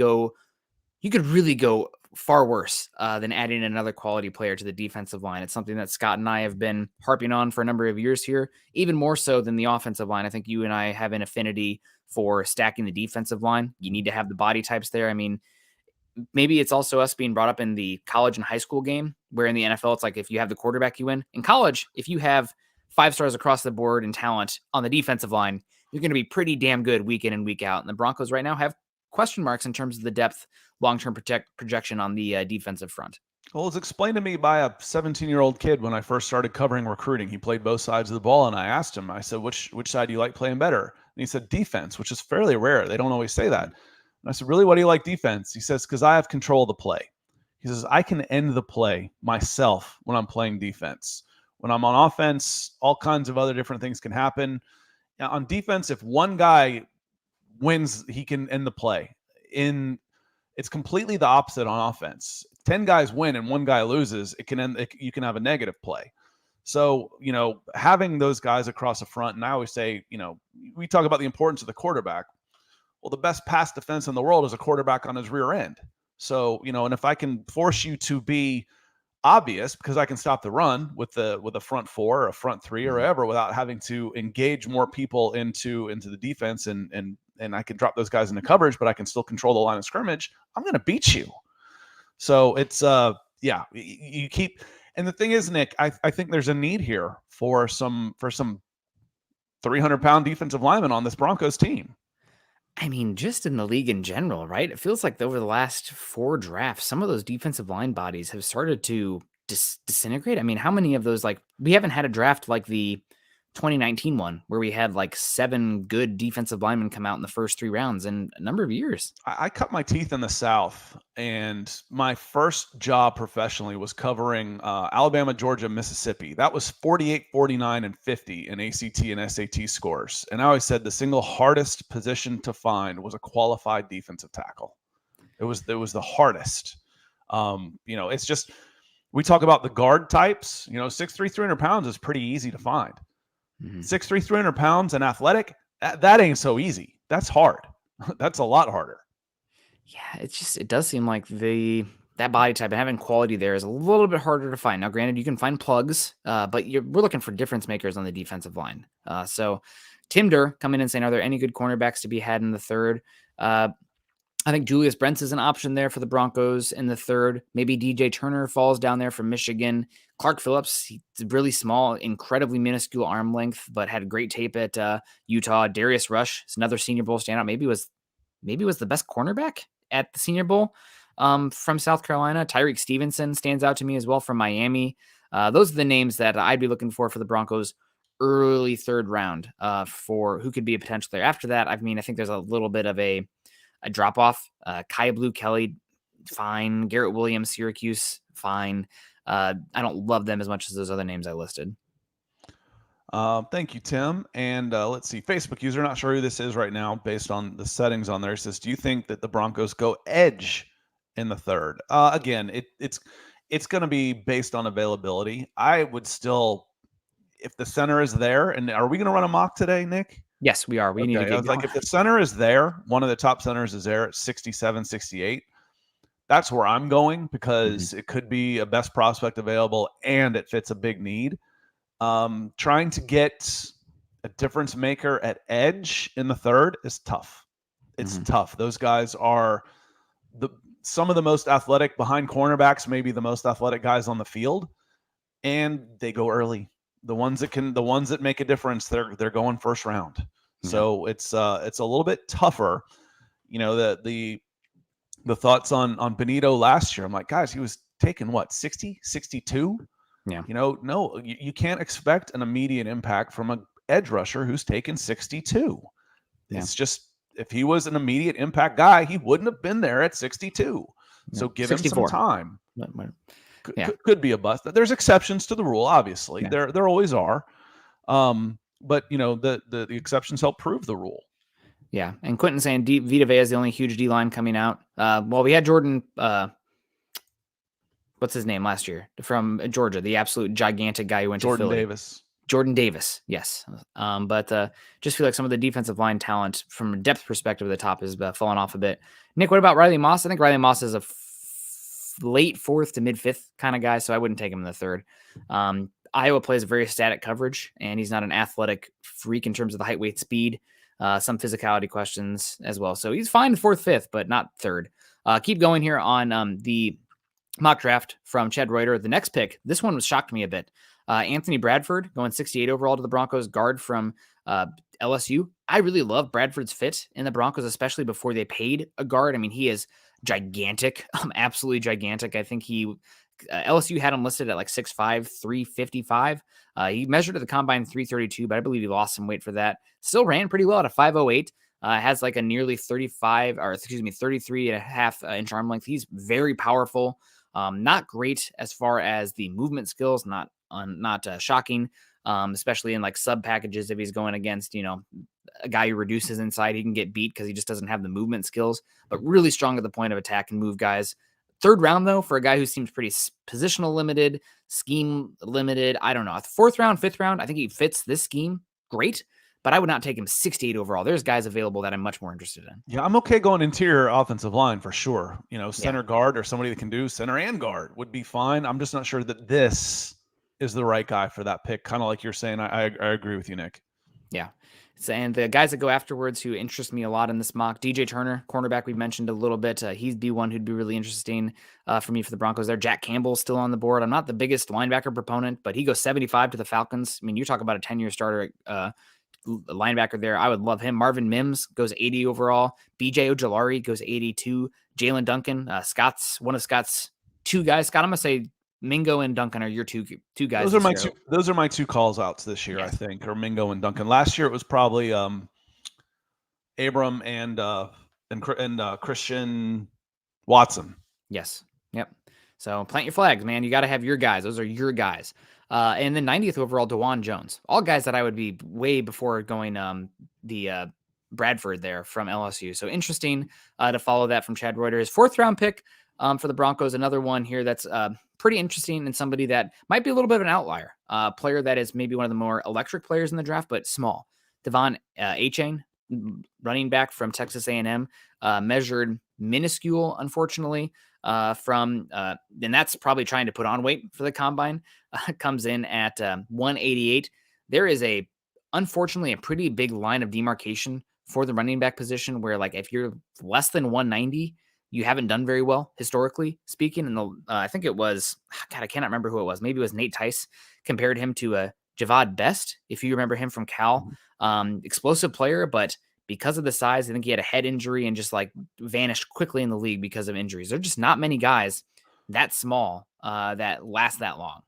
really go far worse than adding another quality player to the defensive line. It's something that Scott and I have been harping on for a number of years here, even more so than the offensive line. I think you and I have an affinity for stacking the defensive line. You need to have the body types there. Maybe it's also us being brought up in the college and high school game, where in the NFL, it's like if you have the quarterback, you win. In college, if you have 5 stars across the board in talent on the defensive line, you're going to be pretty damn good week in and week out. And the Broncos right now have question marks in terms of the depth, long-term projection on the defensive front. Well, it was explained to me by a 17-year-old kid when I first started covering recruiting. He played both sides of the ball, and I asked him, I said, which side do you like playing better? And he said, defense, which is fairly rare. They don't always say that. And I said, really, why do you like defense? He says, because I have control of the play. He says, I can end the play myself when I'm playing defense. When I'm on offense, all kinds of other different things can happen. Now, on defense, if one guy wins, he can end the play. It's completely the opposite on offense. 10 guys win and one guy loses, you can have a negative play. So, having those guys across the front, and I always say, we talk about the importance of the quarterback. Well, the best pass defense in the world is a quarterback on his rear end. So, and if I can force you to be obvious, because I can stop the run with a front 4 or a front 3 or whatever, without having to engage more people into the defense, and I can drop those guys into coverage, but I can still control the line of scrimmage, I'm going to beat you. So it's you keep. And the thing is, Nick, I think there's a need here for some 300-pound defensive linemen on this Broncos team. I mean, just in the league in general, right? It feels like over the last 4 drafts, some of those defensive line bodies have started to disintegrate. I mean, how many of those, like, we haven't had a draft like the 2019 one where we had like 7 good defensive linemen come out in the first 3 rounds in a number of years. I cut my teeth in the South, and my first job professionally was covering Alabama, Georgia, Mississippi. That was 48, 49, and 50 in ACT and SAT scores. And I always said the single hardest position to find was a qualified defensive tackle. It was the hardest. It's just, we talk about the guard types. 6'3", 300 pounds is pretty easy to find. 6'3", 300 pounds and athletic, that ain't so easy. That's hard. That's a lot harder. Yeah, it does seem like that body type and having quality there is a little bit harder to find. Now, granted, you can find plugs, but we're looking for difference makers on the defensive line. So Tim Durr coming in saying, are there any good cornerbacks to be had in the third? I think Julius Brents is an option there for the Broncos in the third. Maybe DJ Turner falls down there from Michigan. Clark Phillips, he's really small, incredibly minuscule arm length, but had great tape at Utah. Darius Rush is another Senior Bowl standout. Maybe was the best cornerback at the Senior Bowl from South Carolina. Tyreek Stevenson stands out to me as well from Miami. Those are the names that I'd be looking for the Broncos early third round for who could be a potential there. After that, I think there's a little bit of a drop off. Kai Blue Kelly, fine. Garrett Williams, Syracuse, fine. I don't love them as much as those other names I listed. Thank you, Tim. And let's see, Facebook user, not sure who this is right now based on the settings on there, says, do you think that the Broncos go edge in the third? Again, it's going to be based on availability. I would still, if the center is there, and are we going to run a mock today, Nick? Yes, we are. We need to get like, if the center is there, one of the top centers is there at 67, 68, that's where I'm going, because it could be a best prospect available and it fits a big need. Trying to get a difference maker at edge in the third is tough. It's tough. Those guys are some of the most athletic behind cornerbacks, maybe the most athletic guys on the field, and they go early. The ones that make a difference, they're going first round. So it's a little bit tougher. The thoughts on Benito last year. I'm like, guys, he was taking what, 60, 62? Yeah. No, you can't expect an immediate impact from an edge rusher who's taken 62. Yeah. It's just, if he was an immediate impact guy, he wouldn't have been there at 62. So give 64. Him some time. Could be a bust. There's exceptions to the rule, obviously. Yeah. There always are. But the exceptions help prove the rule. Yeah. And Quentin saying Vita Vea is the only huge D line coming out. Well, we had Jordan, what's his name last year from Georgia, the absolute gigantic guy who went to Philly. Jordan Davis. Yes. But just feel like some of the defensive line talent from a depth perspective at the top is falling off a bit. Nick, what about Riley Moss? I think Riley Moss is a late fourth to mid fifth kind of guy, so I wouldn't take him in the third. Iowa plays very static coverage, and he's not an athletic freak in terms of the height, weight, speed. Some physicality questions as well. So he's fine fourth, fifth, but not third. Keep going here on the mock draft from Chad Reuter. The next pick, this one shocked me a bit. Anthony Bradford going 68 overall to the Broncos, guard from LSU. I really love Bradford's fit in the Broncos, especially before they paid a guard. I mean, he is gigantic, absolutely gigantic. I think LSU had him listed at like 6'5", 355. He measured at the combine 332, but I believe he lost some weight for that. Still ran pretty well at a 508. Has like a nearly 33 and a half inch arm length. He's very powerful. Not great as far as the movement skills, not shocking, especially in like sub packages. If he's going against, a guy who reduces inside, he can get beat because he just doesn't have the movement skills, but really strong at the point of attack and move guys. Third round, though, for a guy who seems pretty positional limited, scheme limited. I don't know. Fourth round, fifth round, I think he fits this scheme great, but I would not take him 68 overall. There's guys available that I'm much more interested in. Yeah, I'm okay going interior offensive line for sure. Center guard or somebody that can do center and guard would be fine. I'm just not sure that this is the right guy for that pick. Kind of like you're saying. I agree with you, Nick. Yeah. And the guys that go afterwards who interest me a lot in this mock, DJ Turner, cornerback we mentioned a little bit. He'd be one who'd be really interesting for me for the Broncos there. Jack Campbell's still on the board. I'm not the biggest linebacker proponent, but he goes 75 to the Falcons. I mean, you talk about a 10-year starter linebacker there. I would love him. Marvin Mims goes 80 overall. BJ Ojolari goes 82. Jalen Duncan, one of Scott's two guys. Scott, I'm gonna say Mingo and Duncan are your two guys. Those are my two calls outs this year. Yes. I think, or Mingo and Duncan. Last year it was probably Abram and Christian Watson. Yes. Yep. So plant your flags, man. You got to have your guys. Those are your guys. And then 90th overall, DeJuan Jones. All guys that I would be way before going the Bradford there from LSU. So interesting to follow that from Chad Reuter. His 4th round pick for the Broncos. Another one here that's pretty interesting and somebody that might be a little bit of an outlier. Player that is maybe one of the more electric players in the draft, but small. Devon Achane, running back from Texas A&M, measured minuscule, unfortunately, and that's probably trying to put on weight for the combine, comes in at 188. There is unfortunately, a pretty big line of demarcation for the running back position where, like, if you're less than 190, you haven't done very well, historically speaking. And I think it was, God, I cannot remember who it was. Maybe it was Nate Tice compared him to Javad Best, if you remember him from Cal. Explosive player, but because of the size, I think he had a head injury and just like vanished quickly in the league because of injuries. There are just not many guys that small that last that long.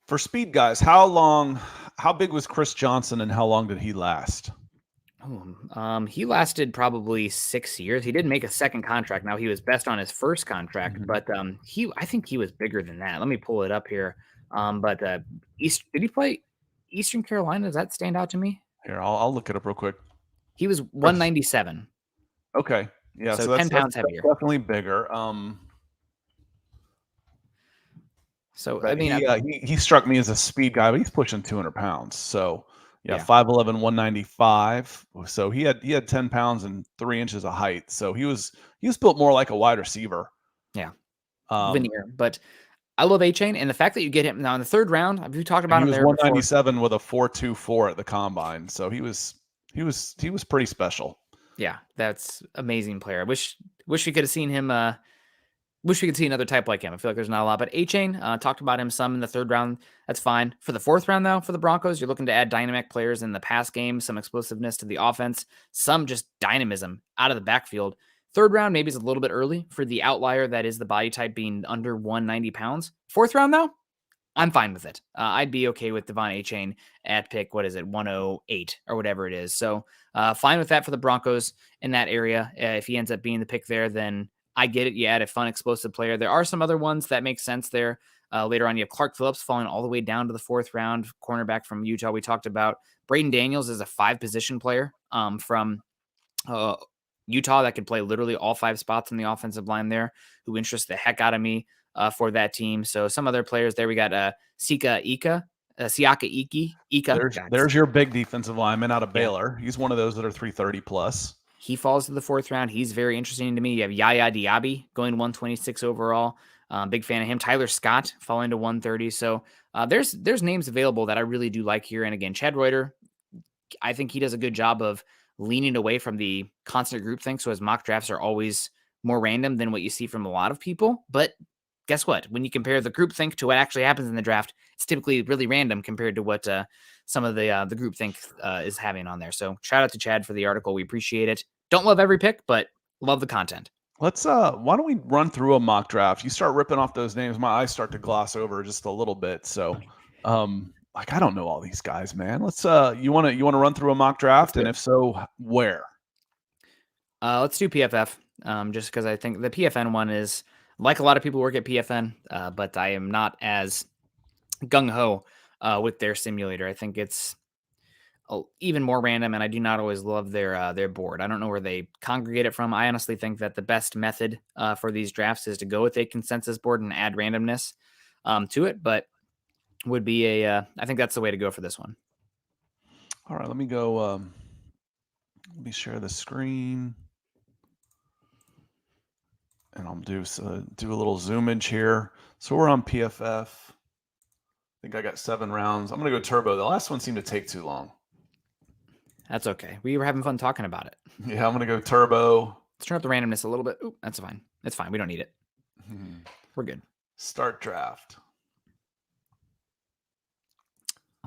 For speed guys, how big was Chris Johnson and how long did he last? He lasted probably 6 years. He did make a second contract. Now, he was best on his first contract, but I think he was bigger than that. Let me pull it up here. Did he play Eastern Carolina? Does that stand out to me? Here, I'll look it up real quick. He was 197. Okay. Yeah. So 10 pounds heavier. Definitely bigger. He struck me as a speed guy, but he's pushing 200 pounds. So yeah. 5'11", 195. So he had 10 pounds and 3 inches of height. So he was built more like a wide receiver. Yeah. Veneer. But I love Achane, and the fact that you get him now in the 3rd round. Have you talked about him there? He was 197 with a 4.24 at the combine. So he was pretty special. Yeah, that's amazing player. I wish we could have seen him. Wish we could see another type like him. I feel like there's not a lot. But Achane, talked about him some in the 3rd round. That's fine. For the 4th round, though, for the Broncos, you're looking to add dynamic players in the pass game, some explosiveness to the offense, some just dynamism out of the backfield. 3rd round, maybe it's a little bit early for the outlier that is the body type being under 190 pounds. 4th round, though, I'm fine with it. I'd be okay with Devon Achane at pick, 108 or whatever it is. So fine with that for the Broncos in that area. If he ends up being the pick there, then I get it. You add a fun, explosive player. There are some other ones that make sense there. Later on, you have Clark Phillips falling all the way down to the 4th round, cornerback from Utah we talked about. Braden Daniels is a 5-position player from Utah that could play literally all 5 spots in the offensive line there, who interests the heck out of me for that team. So some other players there. We got Siaka Ika. There's your big defensive lineman out of Baylor. He's one of those that are 330 plus. He falls to the 4th round. He's very interesting to me. You have Yaya Diaby going 126 overall. Big fan of him. Tyler Scott falling to 130. So there's names available that I really do like here. And again, Chad Reuter, I think he does a good job of leaning away from the constant groupthink. So his mock drafts are always more random than what you see from a lot of people. But guess what? When you compare the groupthink to what actually happens in the draft, it's typically really random compared to what some of the groupthink is having on there. So shout out to Chad for the article. We appreciate it. Don't love every pick, but love the content. Let's why don't we run through a mock draft? You start ripping off those names, my eyes start to gloss over just a little bit. So I don't know all these guys, man. Let's you want to run through a mock draft, and if so, where? Let's do PFF. Just because I think the PFN one is, like, a lot of people work at PFN, but I am not as gung-ho with their simulator. I think it's even more random, and I do not always love their board. I don't know where they congregate it from. I honestly think that the best method for these drafts is to go with a consensus board and add randomness to it, but would be I think that's the way to go for this one. All right, let me go. Let me share the screen, and I'll do a little zoomage here. So we're on PFF. I think I got 7 rounds. I'm gonna go turbo. The last one seemed to take too long. That's okay. We were having fun talking about it. Yeah, I'm going to go turbo. Let's turn up the randomness a little bit. Ooh, that's fine. It's fine. We don't need it. We're good. Start draft.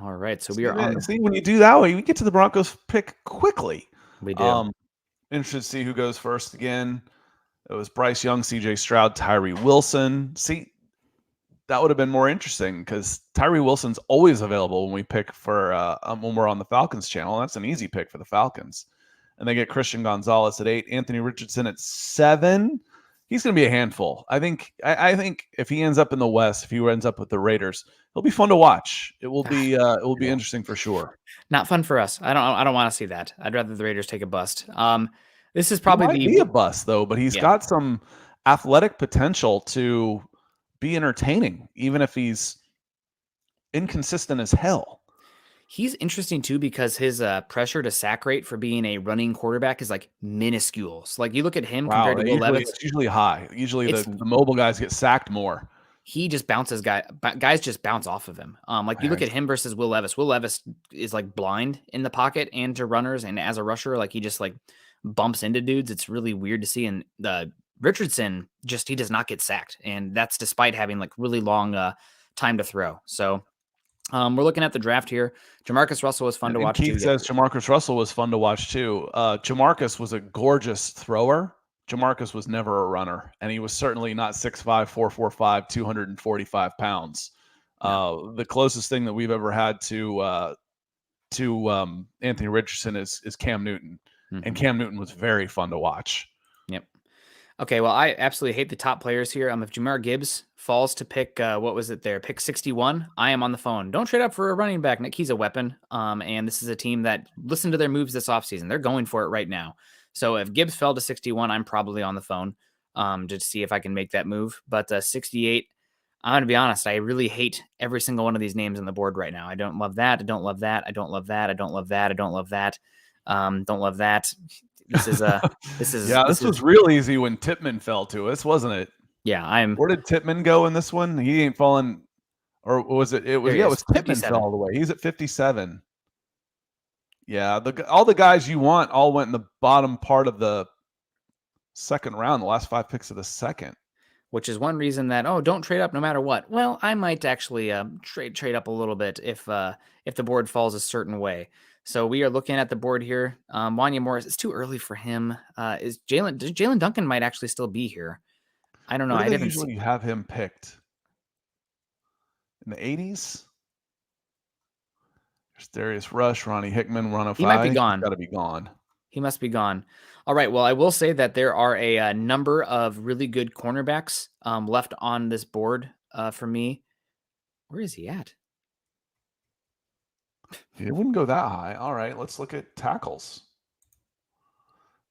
All right, so we See, are on the. see, when you do that way, we get to the Broncos pick quickly. We do. Interested to see who goes first again. It was Bryce Young, C.J. Stroud, Tyree Wilson. See, that would have been more interesting because Tyree Wilson's always available when we pick for when we're on the Falcons channel. That's an easy pick for the Falcons. And they get Christian Gonzalez at 8, Anthony Richardson at 7. He's going to be a handful. I think if he ends up in the West, if he ends up with the Raiders, he'll be fun to watch. It will be interesting for sure. Not fun for us. I don't want to see that. I'd rather the Raiders take a bust. This is He probably might be a bust though, but he's got some athletic potential to be entertaining, even if he's inconsistent as hell. He's interesting too because his pressure to sack rate for being a running quarterback is like minuscule. So like you look at him compared to Will Levis, it's usually high. Usually the mobile guys get sacked more. He just bounces guys just bounce off of him. Like you look at him versus Will Levis. Will Levis is like blind in the pocket and to runners, and as a rusher, like he just like bumps into dudes. It's really weird to see. And Richardson he does not get sacked, and that's despite having like really long time to throw. So we're looking at the draft here. Jamarcus Russell was fun to watch. Keith says Jamarcus Russell was fun to watch too. Jamarcus was a gorgeous thrower. Jamarcus was never a runner, and he was certainly not 6'5", 445, 245 pounds. The closest thing that we've ever had to Anthony Richardson is Cam Newton, and Cam Newton was very fun to watch. Yep. Okay, well, I absolutely hate the top players here. If Jahmyr Gibbs falls to pick, what was it there? Pick 61, I am on the phone. Don't trade up for a running back, Nick. He's a weapon. And this is a team that, listen to their moves this offseason. They're going for it right now. So if Gibbs fell to 61, I'm probably on the phone to see if I can make that move. But 68, I'm going to be honest, I really hate every single one of these names on the board right now. I don't love that. I don't love that. I don't love that. I don't love that. I don't love that. Don't love that. This was real easy when Tippmann fell to us, wasn't it? Yeah, Where did Tippmann go in this one? He ain't fallen, or was it? It was Tippmann fell all the way. He's at 57. Yeah, all the guys you want all went in the bottom part of the second round, the last 5 picks of the second. Which is one reason that don't trade up no matter what. Well, I might actually trade up a little bit if the board falls a certain way. So we are looking at the board here. Wanya Morris, it's too early for him. Jalen Duncan might actually still be here. I don't know. I didn't usually have him picked in the 80s. There's Darius Rush, Ronnie Hickman, 105. He might be gone. He's got to be gone. He must be gone. All right. Well, I will say that there are a number of really good cornerbacks left on this board for me. Where is he at? It wouldn't go that high. All right, let's look at tackles.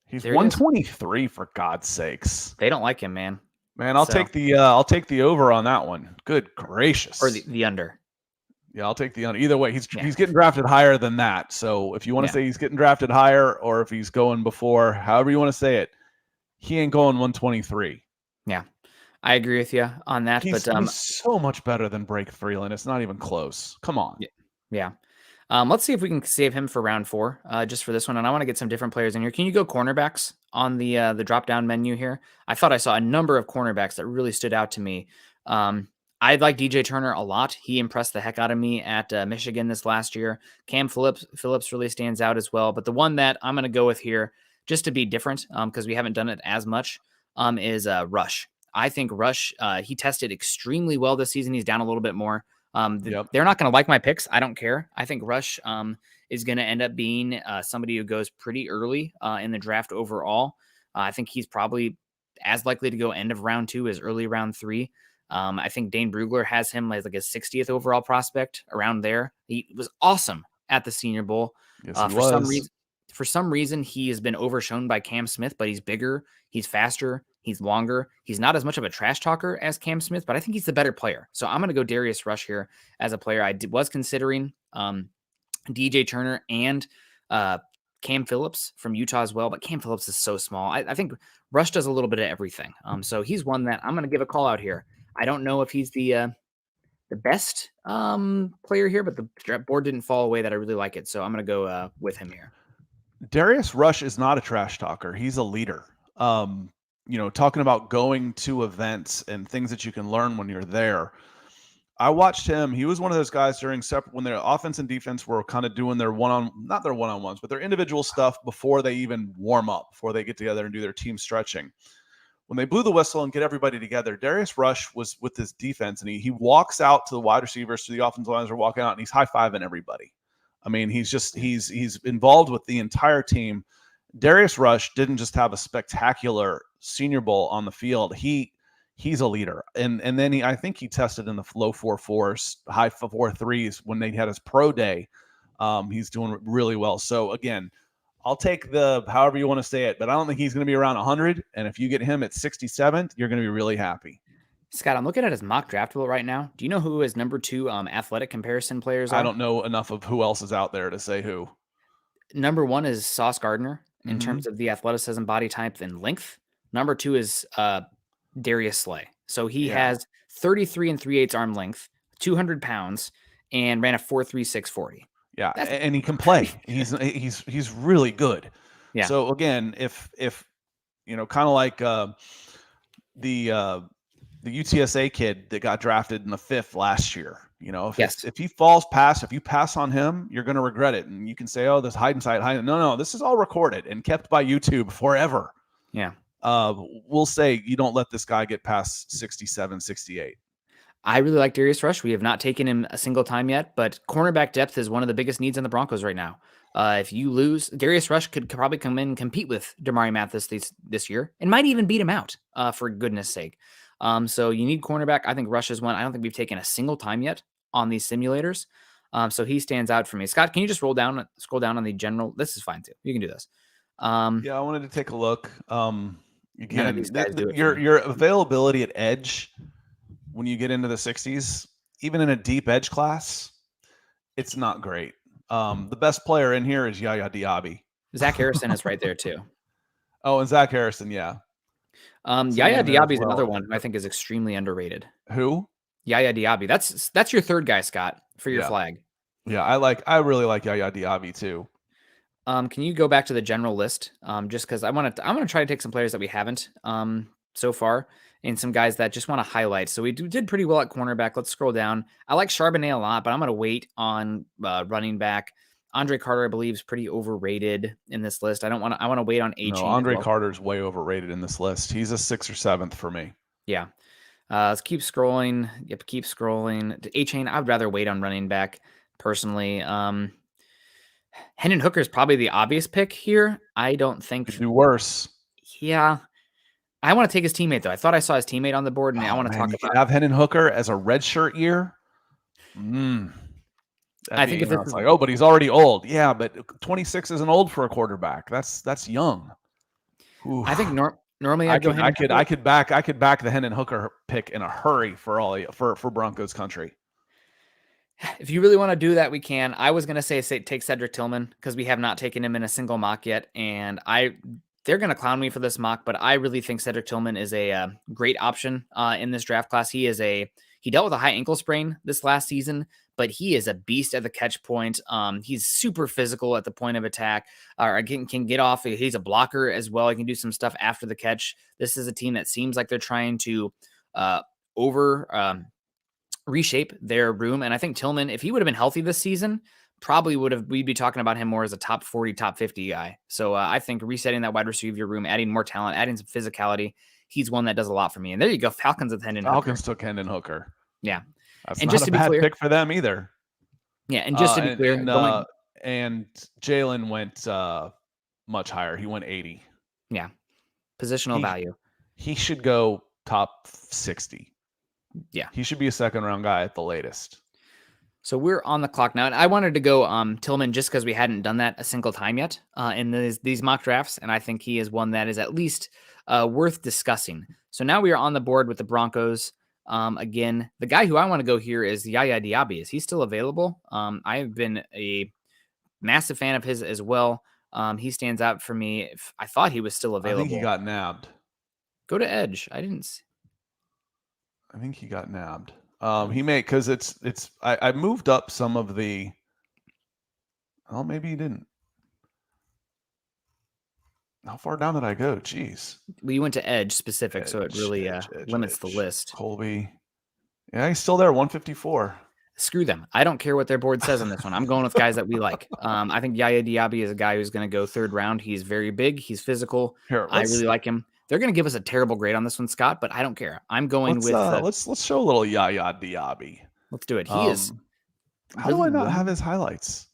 He's 123 for God's sakes. They don't like him, man. Man, I'll take the over on that one. Good gracious. Or the under. Yeah, I'll take the under. Either way, he's getting drafted higher than that. So if you want to say he's getting drafted higher, or if he's going before, however you want to say it, he ain't going 123. Yeah, I agree with you on that. He's so much better than Blake Freeland. It's not even close. Come on. Yeah. Let's see if we can save him for round 4, just for this one. And I want to get some different players in here. Can you go cornerbacks on the drop-down menu here? I thought I saw a number of cornerbacks that really stood out to me. I like DJ Turner a lot. He impressed the heck out of me at Michigan this last year. Cam Phillips really stands out as well. But the one that I'm going to go with here, just to be different, because we haven't done it as much, is Rush. I think Rush, he tested extremely well this season. He's down a little bit more. They're not going to like my picks. I don't care. I think Rush is going to end up being somebody who goes pretty early in the draft overall. I think he's probably as likely to go end of round 2 as early round 3. I think Dane Brugler has him as like a 60th overall prospect around there. He was awesome at the Senior Bowl. Yes, he was. For some reason, he has been overshown by Cam Smith, but he's bigger, he's faster, he's longer. He's not as much of a trash talker as Cam Smith, but I think he's the better player. So I'm going to go Darius Rush here as a player. I was considering DJ Turner and Cam Phillips from Utah as well, but Cam Phillips is so small. I think Rush does a little bit of everything. So he's one that I'm going to give a call out here. I don't know if he's the best player here, but the board didn't fall away that I really like it. So I'm going to go with him here. Darius Rush is not a trash talker. He's a leader. Talking about going to events and things that you can learn when you're there. I watched him. He was one of those guys during separate when their offense and defense were kind of doing their not their one-on-ones, but their individual stuff before they even warm up, before they get together and do their team stretching. When they blew the whistle and get everybody together, Darius Rush was with this defense, and he walks out to the wide receivers, to the offensive lines are walking out, and he's high-fiving everybody. I mean, he's involved with the entire team. Darius Rush didn't just have a spectacular Senior Bowl on the field. He's a leader. And then I think he tested in the low 4.4s, high 4.3s when they had his pro day. He's doing really well. So again, I'll take the however you want to say it, but I don't think he's going to be around 100. And if you get him at 67th, you're going to be really happy. Scott, I'm looking at his mock draftable right now. Do you know who his number 2 athletic comparison players are? I don't know enough of who else is out there to say who. Number 1 is Sauce Gardner in terms of the athleticism, body type, and length. Number 2 is Darius Slay. So he has 33 and 3/8 arm length, 200 pounds, and ran a 4.36 40. Yeah, and he can play. He's really good. Yeah. So again, if kind of like the UTSA kid that got drafted in the 5th last year, if he falls past, if you pass on him, you're going to regret it. And you can say, oh, this hindsight. No, this is all recorded and kept by YouTube forever. Yeah. We'll say you don't let this guy get past 67, 68. I really like Darius Rush. We have not taken him a single time yet, but cornerback depth is one of the biggest needs in the Broncos right now. If you lose, Darius Rush could probably come in and compete with Damari Mathis this year and might even beat him out, for goodness sake. So you need cornerback. I think Rush is one. I don't think we've taken a single time yet on these simulators. So he stands out for me. Scott, can you just scroll down on the general? This is fine too. You can do this. Yeah, I wanted to take a look. Again, do it your availability at edge when you get into the 60s, even in a deep edge class, it's not great. The best player in here is Yaya Diaby. Zach Harrison is right there too. Oh, and Zach Harrison, yeah. Yaya Diaby is another one who I think is extremely underrated. Who? Yaya Diaby. That's your third guy, Scott, for your flag. Yeah, I really like Yaya Diaby too. Can you go back to the general list? Just because I'm gonna try to take some players that we haven't so far, and some guys that just want to highlight. So we did pretty well at cornerback. Let's scroll down. I like Charbonnet a lot, but I'm gonna wait on running back. Andre Carter, I believe, is pretty overrated in this list. I want to wait on A-Chain. No, Andre Carter's way overrated in this list. He's a 6th or 7th for me. Yeah. Let's keep scrolling. Yep, keep scrolling. A-Chain, I'd rather wait on running back personally. Hendon Hooker is probably the obvious pick here. I don't think could do worse. Yeah. I want to take his teammate though. I thought I saw his teammate on the board, and I want to talk about. Have Hendon Hooker as a redshirt year. I think if it's like, oh, but he's already old. Yeah, but 26 isn't old for a quarterback. That's young. Oof. I think normally I could back the Hendon Hooker pick in a hurry for Broncos country. If you really want to do that, we can. I was gonna say take Cedric Tillman because we have not taken him in a single mock yet, and they're gonna clown me for this mock, but I really think Cedric Tillman is a great option in this draft class. He dealt with a high ankle sprain this last season, but he is a beast at the catch point. He's super physical at the point of attack, or can get off. He's a blocker as well. He can do some stuff after the catch. This is a team that seems like they're trying to reshape their room. And I think Tillman, if he would have been healthy this season, we'd be talking about him more as a top 40, top 50 guy. So I think resetting that wide receiver room, adding more talent, adding some physicality, he's one that does a lot for me. And there you go. Falcons with Hendon Hooker. Falcons took Hendon Hooker. Yeah. That's and not just a bad pick for them either. Yeah. And just to be clear, and Jalen went much higher. He went 80. Yeah. Positional value. He should go top 60. Yeah. He should be a 2nd round guy at the latest. So we're on the clock now. And I wanted to go Tillman just because we hadn't done that a single time yet in these mock drafts. And I think he is one that is at least worth discussing. So now we are on the board with the Broncos. Again, the guy who I want to go here is Yaya Diaby. Is he still available? I have been a massive fan of his as well. He stands out for me. I thought he was still available. I think he got nabbed. Go to Edge. I think he got nabbed. He may, because I moved up some of the. Oh, maybe he didn't. How far down did I go? Jeez. Well, you went to Edge specific, so it really limits the list. Colby. Yeah, he's still there, 154. Screw them. I don't care what their board says on this one. I'm going with guys that we like. I think Yaya Diaby is a guy who's going to go third round. He's very big. He's physical. Here, I really like him. They're going to give us a terrible grade on this one, Scott, but I don't care. I'm going with. Let's show a little Yaya Diaby. Let's do it. He is. How do I not have his highlights?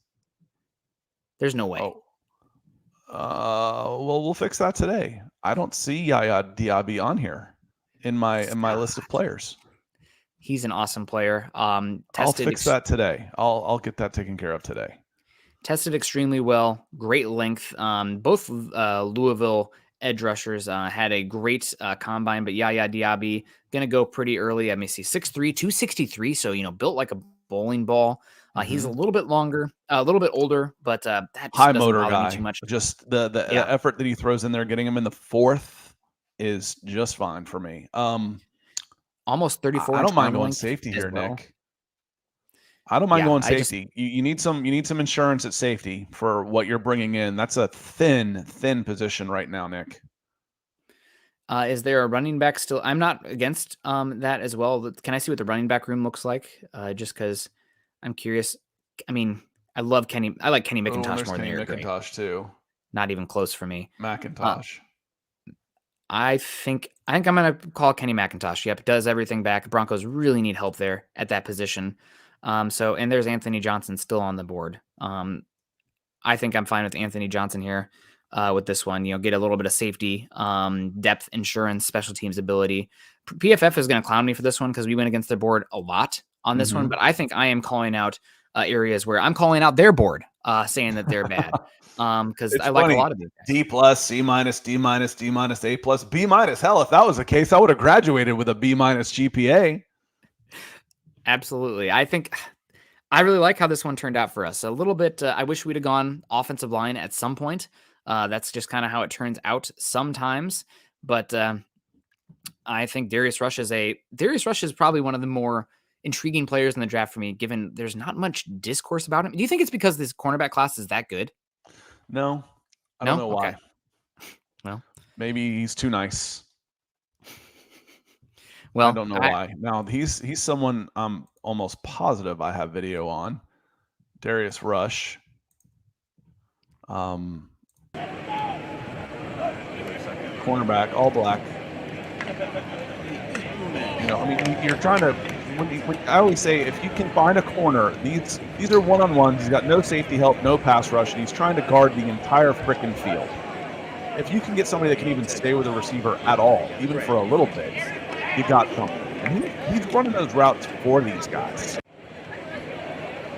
There's no way. Oh. Well, we'll fix that today. I don't see Yaya Diaby on here in my list of players. He's an awesome player. I'll fix that today. I'll get that taken care of today. Tested extremely well. Great length. Both Louisville edge rushers had a great combine, but Yaya Diaby going to go pretty early. Let me see, 6'3", 263. So, built like a bowling ball. He's a little bit longer, a little bit older, but that just high motor guy. Me too much. Just the effort that he throws in there, getting him in the fourth is just fine for me. Almost 34. I don't mind going safety here, Nick. I don't mind going safety. You need some insurance at safety for what you're bringing in. That's a thin position right now, Nick. Is there a running back still? I'm not against that as well. Can I see what the running back room looks like? Just because I'm curious. I mean, I like Kenny McIntosh more than Eric Gray. McIntosh too. Not even close for me. McIntosh. I think I'm going to call Kenny McIntosh. Yep, does everything back. Broncos really need help there at that position. And there's Anthony Johnson still on the board. I think I'm fine with Anthony Johnson here with this one. Get a little bit of safety, depth, insurance, special teams ability. PFF is going to clown me for this one because we went against their board a lot on this one, but I think I am calling out areas where I'm calling out their board, saying that they're bad. Because I like a lot of these guys. D+, C-, D-, D-, A+, B-. Hell, if that was the case, I would have graduated with a B- GPA. Absolutely. I think I really like how this one turned out for us. A little bit, I wish we'd have gone offensive line at some point. That's just kind of how it turns out sometimes. But I think Darius Rush is probably one of the more intriguing players in the draft for me, given there's not much discourse about him. Do you think it's because this cornerback class is that good? No, I don't know why. Okay. Well, maybe he's too nice. Well, I don't know why. Now he's someone I'm almost positive I have video on. Darius Rush. Cornerback, all black. You're trying to. I always say, if you can find a corner, these are one-on-ones. He's got no safety help, no pass rush, and he's trying to guard the entire frickin' field. If you can get somebody that can even stay with a receiver at all, even for a little bit, you got something. And he's running those routes for these guys.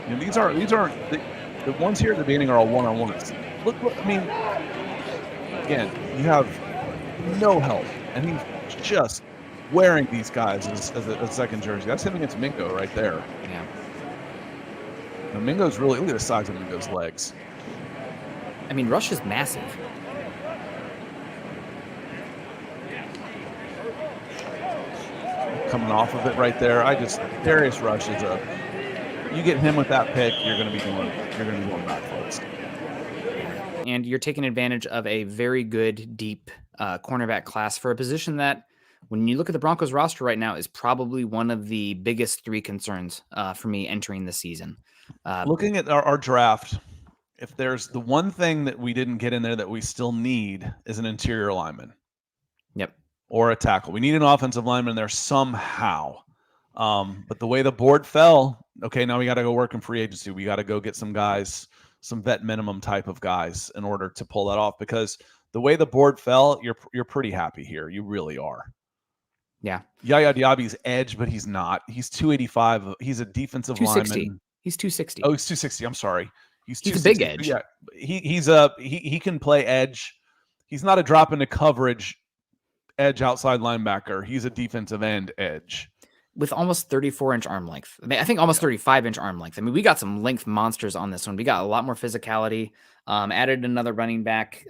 These aren't the ones here at the beginning are all one-on-ones. Look, again, you have no help, and he's just wearing these guys as a second jersey. That's him against Mingo right there. Yeah. Now, Mingo's really, look at the size of Mingo's legs. I mean, Rush is massive. Coming off of it right there. Darius Rush is you get him with that pick, you're going to be going backwards. And you're taking advantage of a very good, deep cornerback class for a position that, when you look at the Broncos roster right now, is probably one of the biggest three concerns for me entering the season. Looking at our draft, if there's the one thing that we didn't get in there that we still need is an interior lineman. Yep. Or a tackle. We need an offensive lineman there somehow. But the way the board fell, okay, now we got to go work in free agency. We got to go get some guys, some vet minimum type of guys in order to pull that off, because the way the board fell, you're pretty happy here. You really are. Yeah. Yaya Diaby's edge, but he's not. He's 285. He's a defensive 260. lineman. He's 260. Oh, he's 260. I'm sorry. He's a big edge. Yeah. He can play edge. He's not a drop into coverage edge outside linebacker. He's a defensive end edge. With almost 34-inch arm length. I think almost 35-inch arm length. I mean, we got some length monsters on this one. We got a lot more physicality. Added another running back.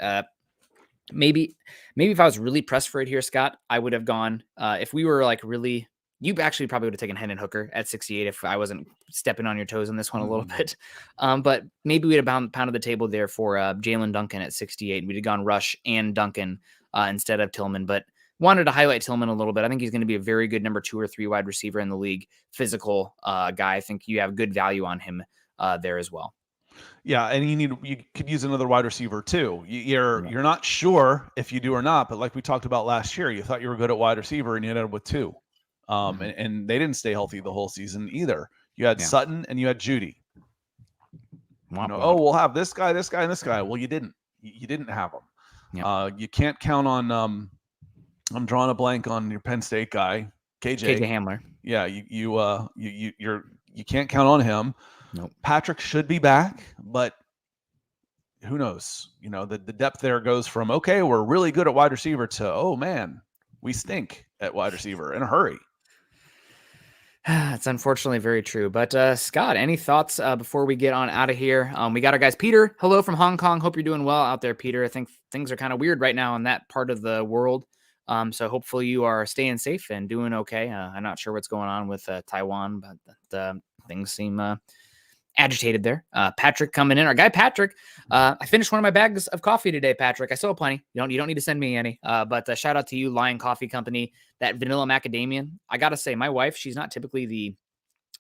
Maybe if I was really pressed for it here, Scott, I would have gone. If we were like really, you actually probably would have taken Hendon Hooker at 68 if I wasn't stepping on your toes on this one a little bit. But maybe we'd have pounded the table there for Jalen Duncan at 68. We'd have gone Rush and Duncan instead of Tillman. But wanted to highlight Tillman a little bit. I think he's going to be a very good number 2 or 3 wide receiver in the league. Physical guy. I think you have good value on him there as well. Yeah, and you could use another wide receiver too. You're not sure if you do or not, but like we talked about last year, you thought you were good at wide receiver and you ended up with 2. And they didn't stay healthy the whole season either. You had Sutton and you had Judy. We'll have this guy, and this guy. Well, you didn't. You didn't have them. Yep. You can't count on. I'm drawing a blank on your Penn State guy, KJ Hamler. Yeah, you can't count on him. Nope. Patrick should be back, but who knows? The depth there goes from okay, we're really good at wide receiver to oh man, we stink at wide receiver in a hurry. It's unfortunately very true. But Scott, any thoughts before we get on out of here? We got our guys. Peter, hello from Hong Kong. Hope you're doing well out there, Peter. I think things are kind of weird right now in that part of the world. So hopefully you are staying safe and doing okay. I'm not sure what's going on with Taiwan, but things seem agitated there. Patrick coming in. Our guy Patrick. I finished one of my bags of coffee today, Patrick. I still have plenty. You don't need to send me any. But shout out to you, Lion Coffee Company. That vanilla macadamia. I gotta say, my wife, she's not typically the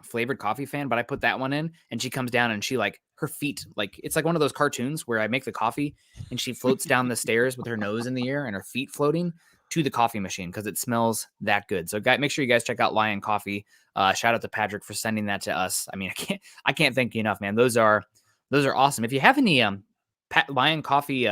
flavored coffee fan, but I put that one in and she comes down and she her feet, it's like one of those cartoons where I make the coffee and she floats down the stairs with her nose in the air and her feet floating to the coffee machine because it smells that good. So make sure you guys check out Lion Coffee. Shout out to Patrick for sending that to us. I mean, I can't thank you enough, man. Those are awesome. If you have any Lion Coffee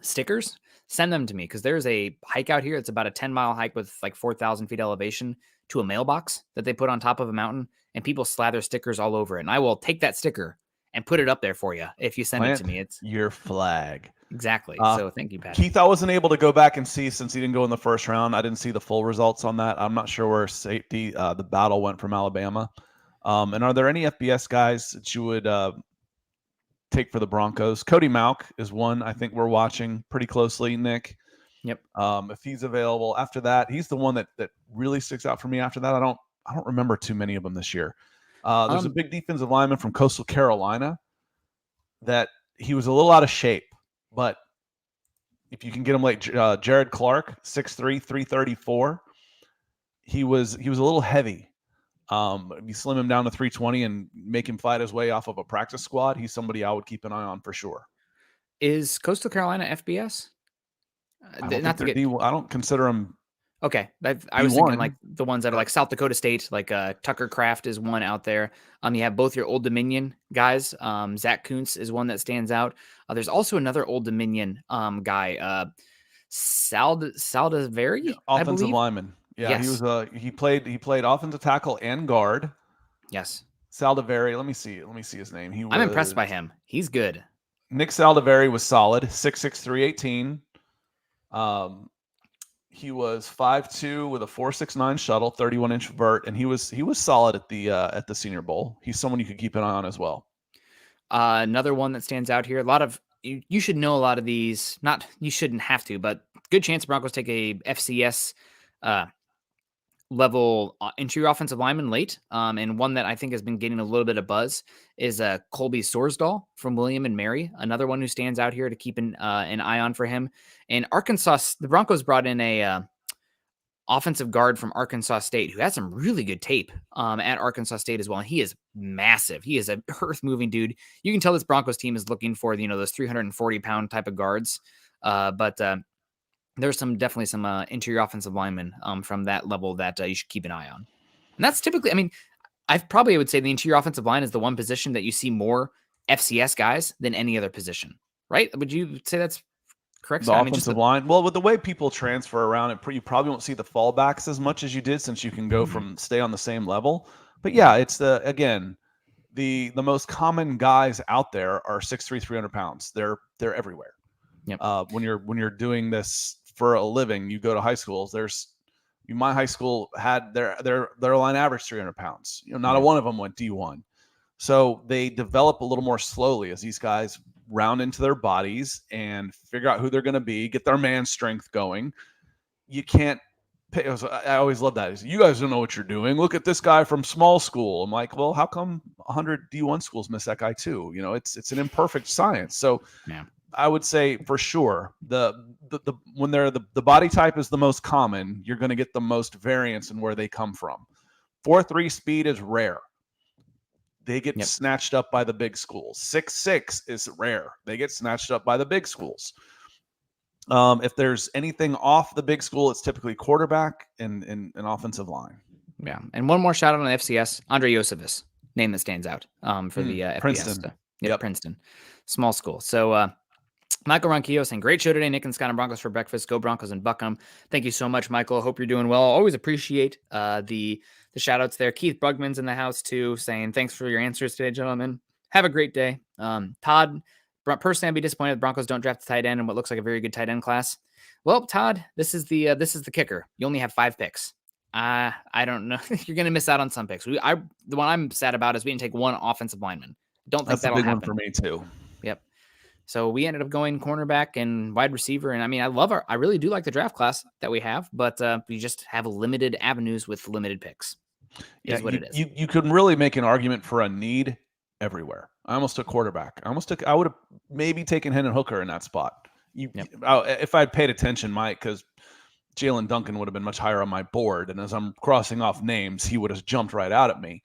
stickers, send them to me because there's a hike out here. It's about a 10-mile hike with 4,000 feet elevation to a mailbox that they put on top of a mountain, and people slather stickers all over it. And I will take that sticker and put it up there for you if you send it to me. It's your flag. Exactly. So thank you, Patrick. Keith, I wasn't able to go back and see since he didn't go in the first round. I didn't see the full results on that. I'm not sure where safety, the battle went from Alabama. And are there any FBS guys that you would take for the Broncos? Cody Mauk is one I think we're watching pretty closely, Nick. Yep. If he's available after that, he's the one that really sticks out for me after that. I don't remember too many of them this year. There's a big defensive lineman from Coastal Carolina that he was a little out of shape, but if you can get him like Jared Clark, 6'3", 334, he was a little heavy. If you slim him down to 320 and make him fight his way off of a practice squad, he's somebody I would keep an eye on for sure. Is Coastal Carolina FBS? I don't consider them. Okay, I was thinking the ones that are South Dakota State, Tucker Kraft is one out there. You have both your Old Dominion guys. Zach Kuntz is one that stands out. There's also another Old Dominion guy, Saldiveri, offensive lineman. Yeah, yes. He played offensive tackle and guard. Yes, Saldiveri. Let me see his name. I'm impressed by him. He's good. Nick Saldiveri was solid, 6'6", 318. He was 5'2" with a 4.69 shuttle, 31-inch vert, and he was solid at the Senior Bowl. He's someone you could keep an eye on as well. Another one that stands out here. A lot of you should know a lot of these. Not you shouldn't have to, but good chance Broncos take a FCS level interior offensive lineman late. And one that I think has been getting a little bit of buzz is Colby Sorsdahl from William and Mary. Another one who stands out here to keep an eye on for him. And Arkansas, the Broncos brought in a offensive guard from Arkansas State who has some really good tape at Arkansas State as well. And he is massive. He is a earth-moving dude. You can tell this Broncos team is looking for those 340-pound type of guards. But there's definitely some interior offensive linemen from that level that you should keep an eye on. And that's typically, I would say the interior offensive line is the one position that you see more FCS guys than any other position, right? Would you say that's correct? The offensive line. Well, with the way people transfer around, you probably won't see the fallbacks as much as you did since you can go stay on the same level. But yeah, it's the most common guys out there are 6'3", 300 pounds. They're everywhere. Yep. When you're doing this for a living, you go to high schools. My high school had their line average 300 pounds. Not a one of them went D1. So they develop a little more slowly as these guys round into their bodies and figure out who they're going to be, get their man strength going. You can't pay. I always love that. You guys don't know what you're doing. Look at this guy from small school. I'm like, well, how come 100 D1 schools miss that guy too? It's an imperfect science. So I would say for sure when they're the body type is the most common, you're going to get the most variance in where they come from. 4.3 speed is rare. They get snatched up by the big schools. 6'6" is rare. They get snatched up by the big schools. If there's anything off the big school, it's typically quarterback and an offensive line. Yeah. And one more shout out on FCS, Andre Yosevich, name that stands out for the FBS. Princeton. Yep, Princeton. Small school. So Michael Ronquillo saying, great show today, Nick and Scott and Broncos for breakfast. Go Broncos and Buckham. Thank you so much, Michael. Hope you're doing well. Always appreciate the shout outs there. Keith Brugman's in the house too, saying, thanks for your answers today, gentlemen. Have a great day. Todd, personally, I'd be disappointed the Broncos don't draft a tight end in what looks like a very good tight end class. Well, Todd, this is the kicker. You only have 5 picks. I don't know. You're going to miss out on some picks. The one I'm sad about is we didn't take one offensive lineman. Don't think that'll happen. That's a big one for me too. Yep. So we ended up going cornerback and wide receiver. And I mean, I really do like the draft class that we have, but we just have limited avenues with limited picks. Is what it is. You could really make an argument for a need everywhere. I almost took quarterback. I would have maybe taken Hendon Hooker in that spot. If I'd paid attention, Mike, because Jalen Duncan would have been much higher on my board. And as I'm crossing off names, he would have jumped right out at me.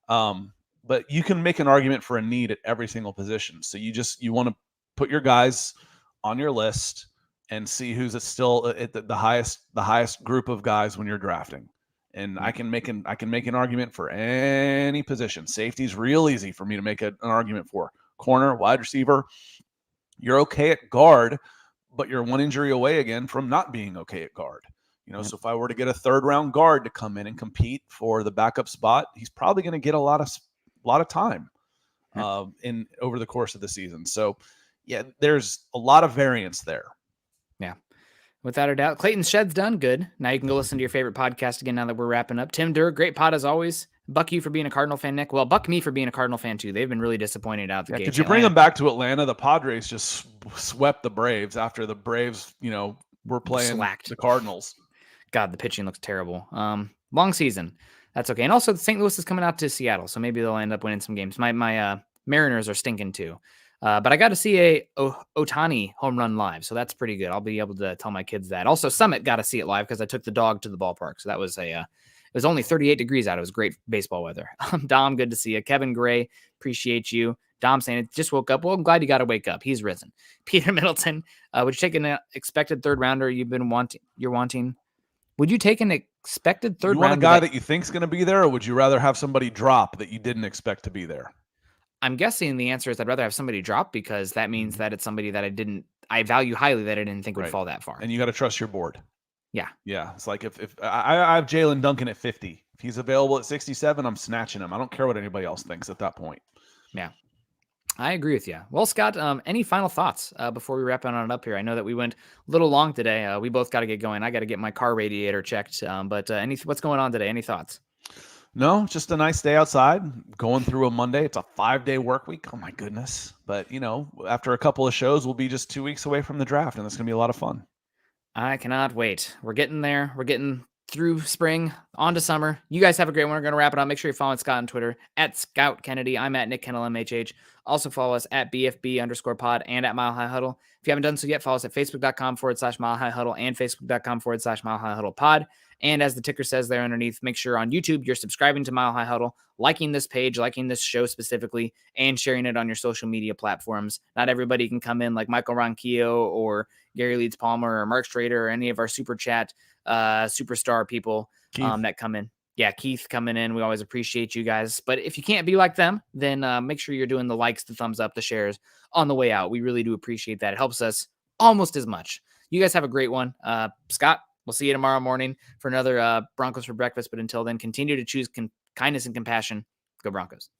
But you can make an argument for a need at every single position. So you want to put your guys on your list and see who's still at the highest group of guys when you're drafting. And I can make an argument for any position. Safety's real easy for me to make an argument for. Corner, wide receiver. You're okay at guard, but you're one injury away again from not being okay at guard. So if I were to get a 3rd round guard to come in and compete for the backup spot, he's probably going to get a lot of time over the course of the season. So yeah, there's a lot of variance there. Yeah. Without a doubt. Clayton Shed's done good. Now you can go listen to your favorite podcast again now that we're wrapping up. Tim Durr, great pod as always. Buck you for being a Cardinal fan, Nick. Well, buck me for being a Cardinal fan too. They've been really disappointed out the gate. Could you bring them back to Atlanta? The Padres just swept the Braves after the Braves, were playing the Cardinals. God, the pitching looks terrible. Long season. That's okay. And also St. Louis is coming out to Seattle, so maybe they'll end up winning some games. My Mariners are stinking too. But I got to see a Ohtani home run live, so that's pretty good. I'll be able to tell my kids that. Also, Summit got to see it live because I took the dog to the ballpark, so that was it was only 38 degrees out. It was great baseball weather. Dom, good to see you. Kevin Gray, appreciate you. Dom saying it just woke up. Well, I'm glad you got to wake up. He's risen. Peter Middleton, would you take an expected 3rd rounder you're wanting? Would you take an expected 3rd rounder? You want a guy that you think's going to be there, or would you rather have somebody drop that you didn't expect to be there? I'm guessing the answer is I'd rather have somebody drop because that means that it's somebody that I value highly that I didn't think would fall that far. And you got to trust your board. Yeah. Yeah. It's like if I have Jalen Duncan at 50, if he's available at 67, I'm snatching him. I don't care what anybody else thinks at that point. Yeah. I agree with you. Well, Scott, any final thoughts before we wrap on it up here? I know that we went a little long today. We both got to get going. I got to get my car radiator checked. But what's going on today? Any thoughts? No, just a nice day outside, going through a Monday. It's a 5-day work week. Oh, my goodness. But, after a couple of shows, we'll be just 2 weeks away from the draft, and it's going to be a lot of fun. I cannot wait. We're getting there. We're getting through spring, on to summer. You guys have a great one. We're going to wrap it up. Make sure you're following Scott on Twitter, at Scout Kennedy. I'm at Nick Kendell, MHH. Also follow us at BFB_pod and at Mile High Huddle. If you haven't done so yet, follow us at Facebook.com/Mile High Huddle and Facebook.com/Mile High Huddle pod. And as the ticker says there underneath, make sure on YouTube you're subscribing to Mile High Huddle, liking this page, liking this show specifically, and sharing it on your social media platforms. Not everybody can come in like Michael Ronquillo or Gary Leeds Palmer or Mark Strader or any of our super chat superstar people that come in. Yeah, Keith coming in. We always appreciate you guys. But if you can't be like them, then make sure you're doing the likes, the thumbs up, the shares on the way out. We really do appreciate that. It helps us almost as much. You guys have a great one. Scott, we'll see you tomorrow morning for another Broncos for breakfast. But until then, continue to choose kindness and compassion. Go Broncos.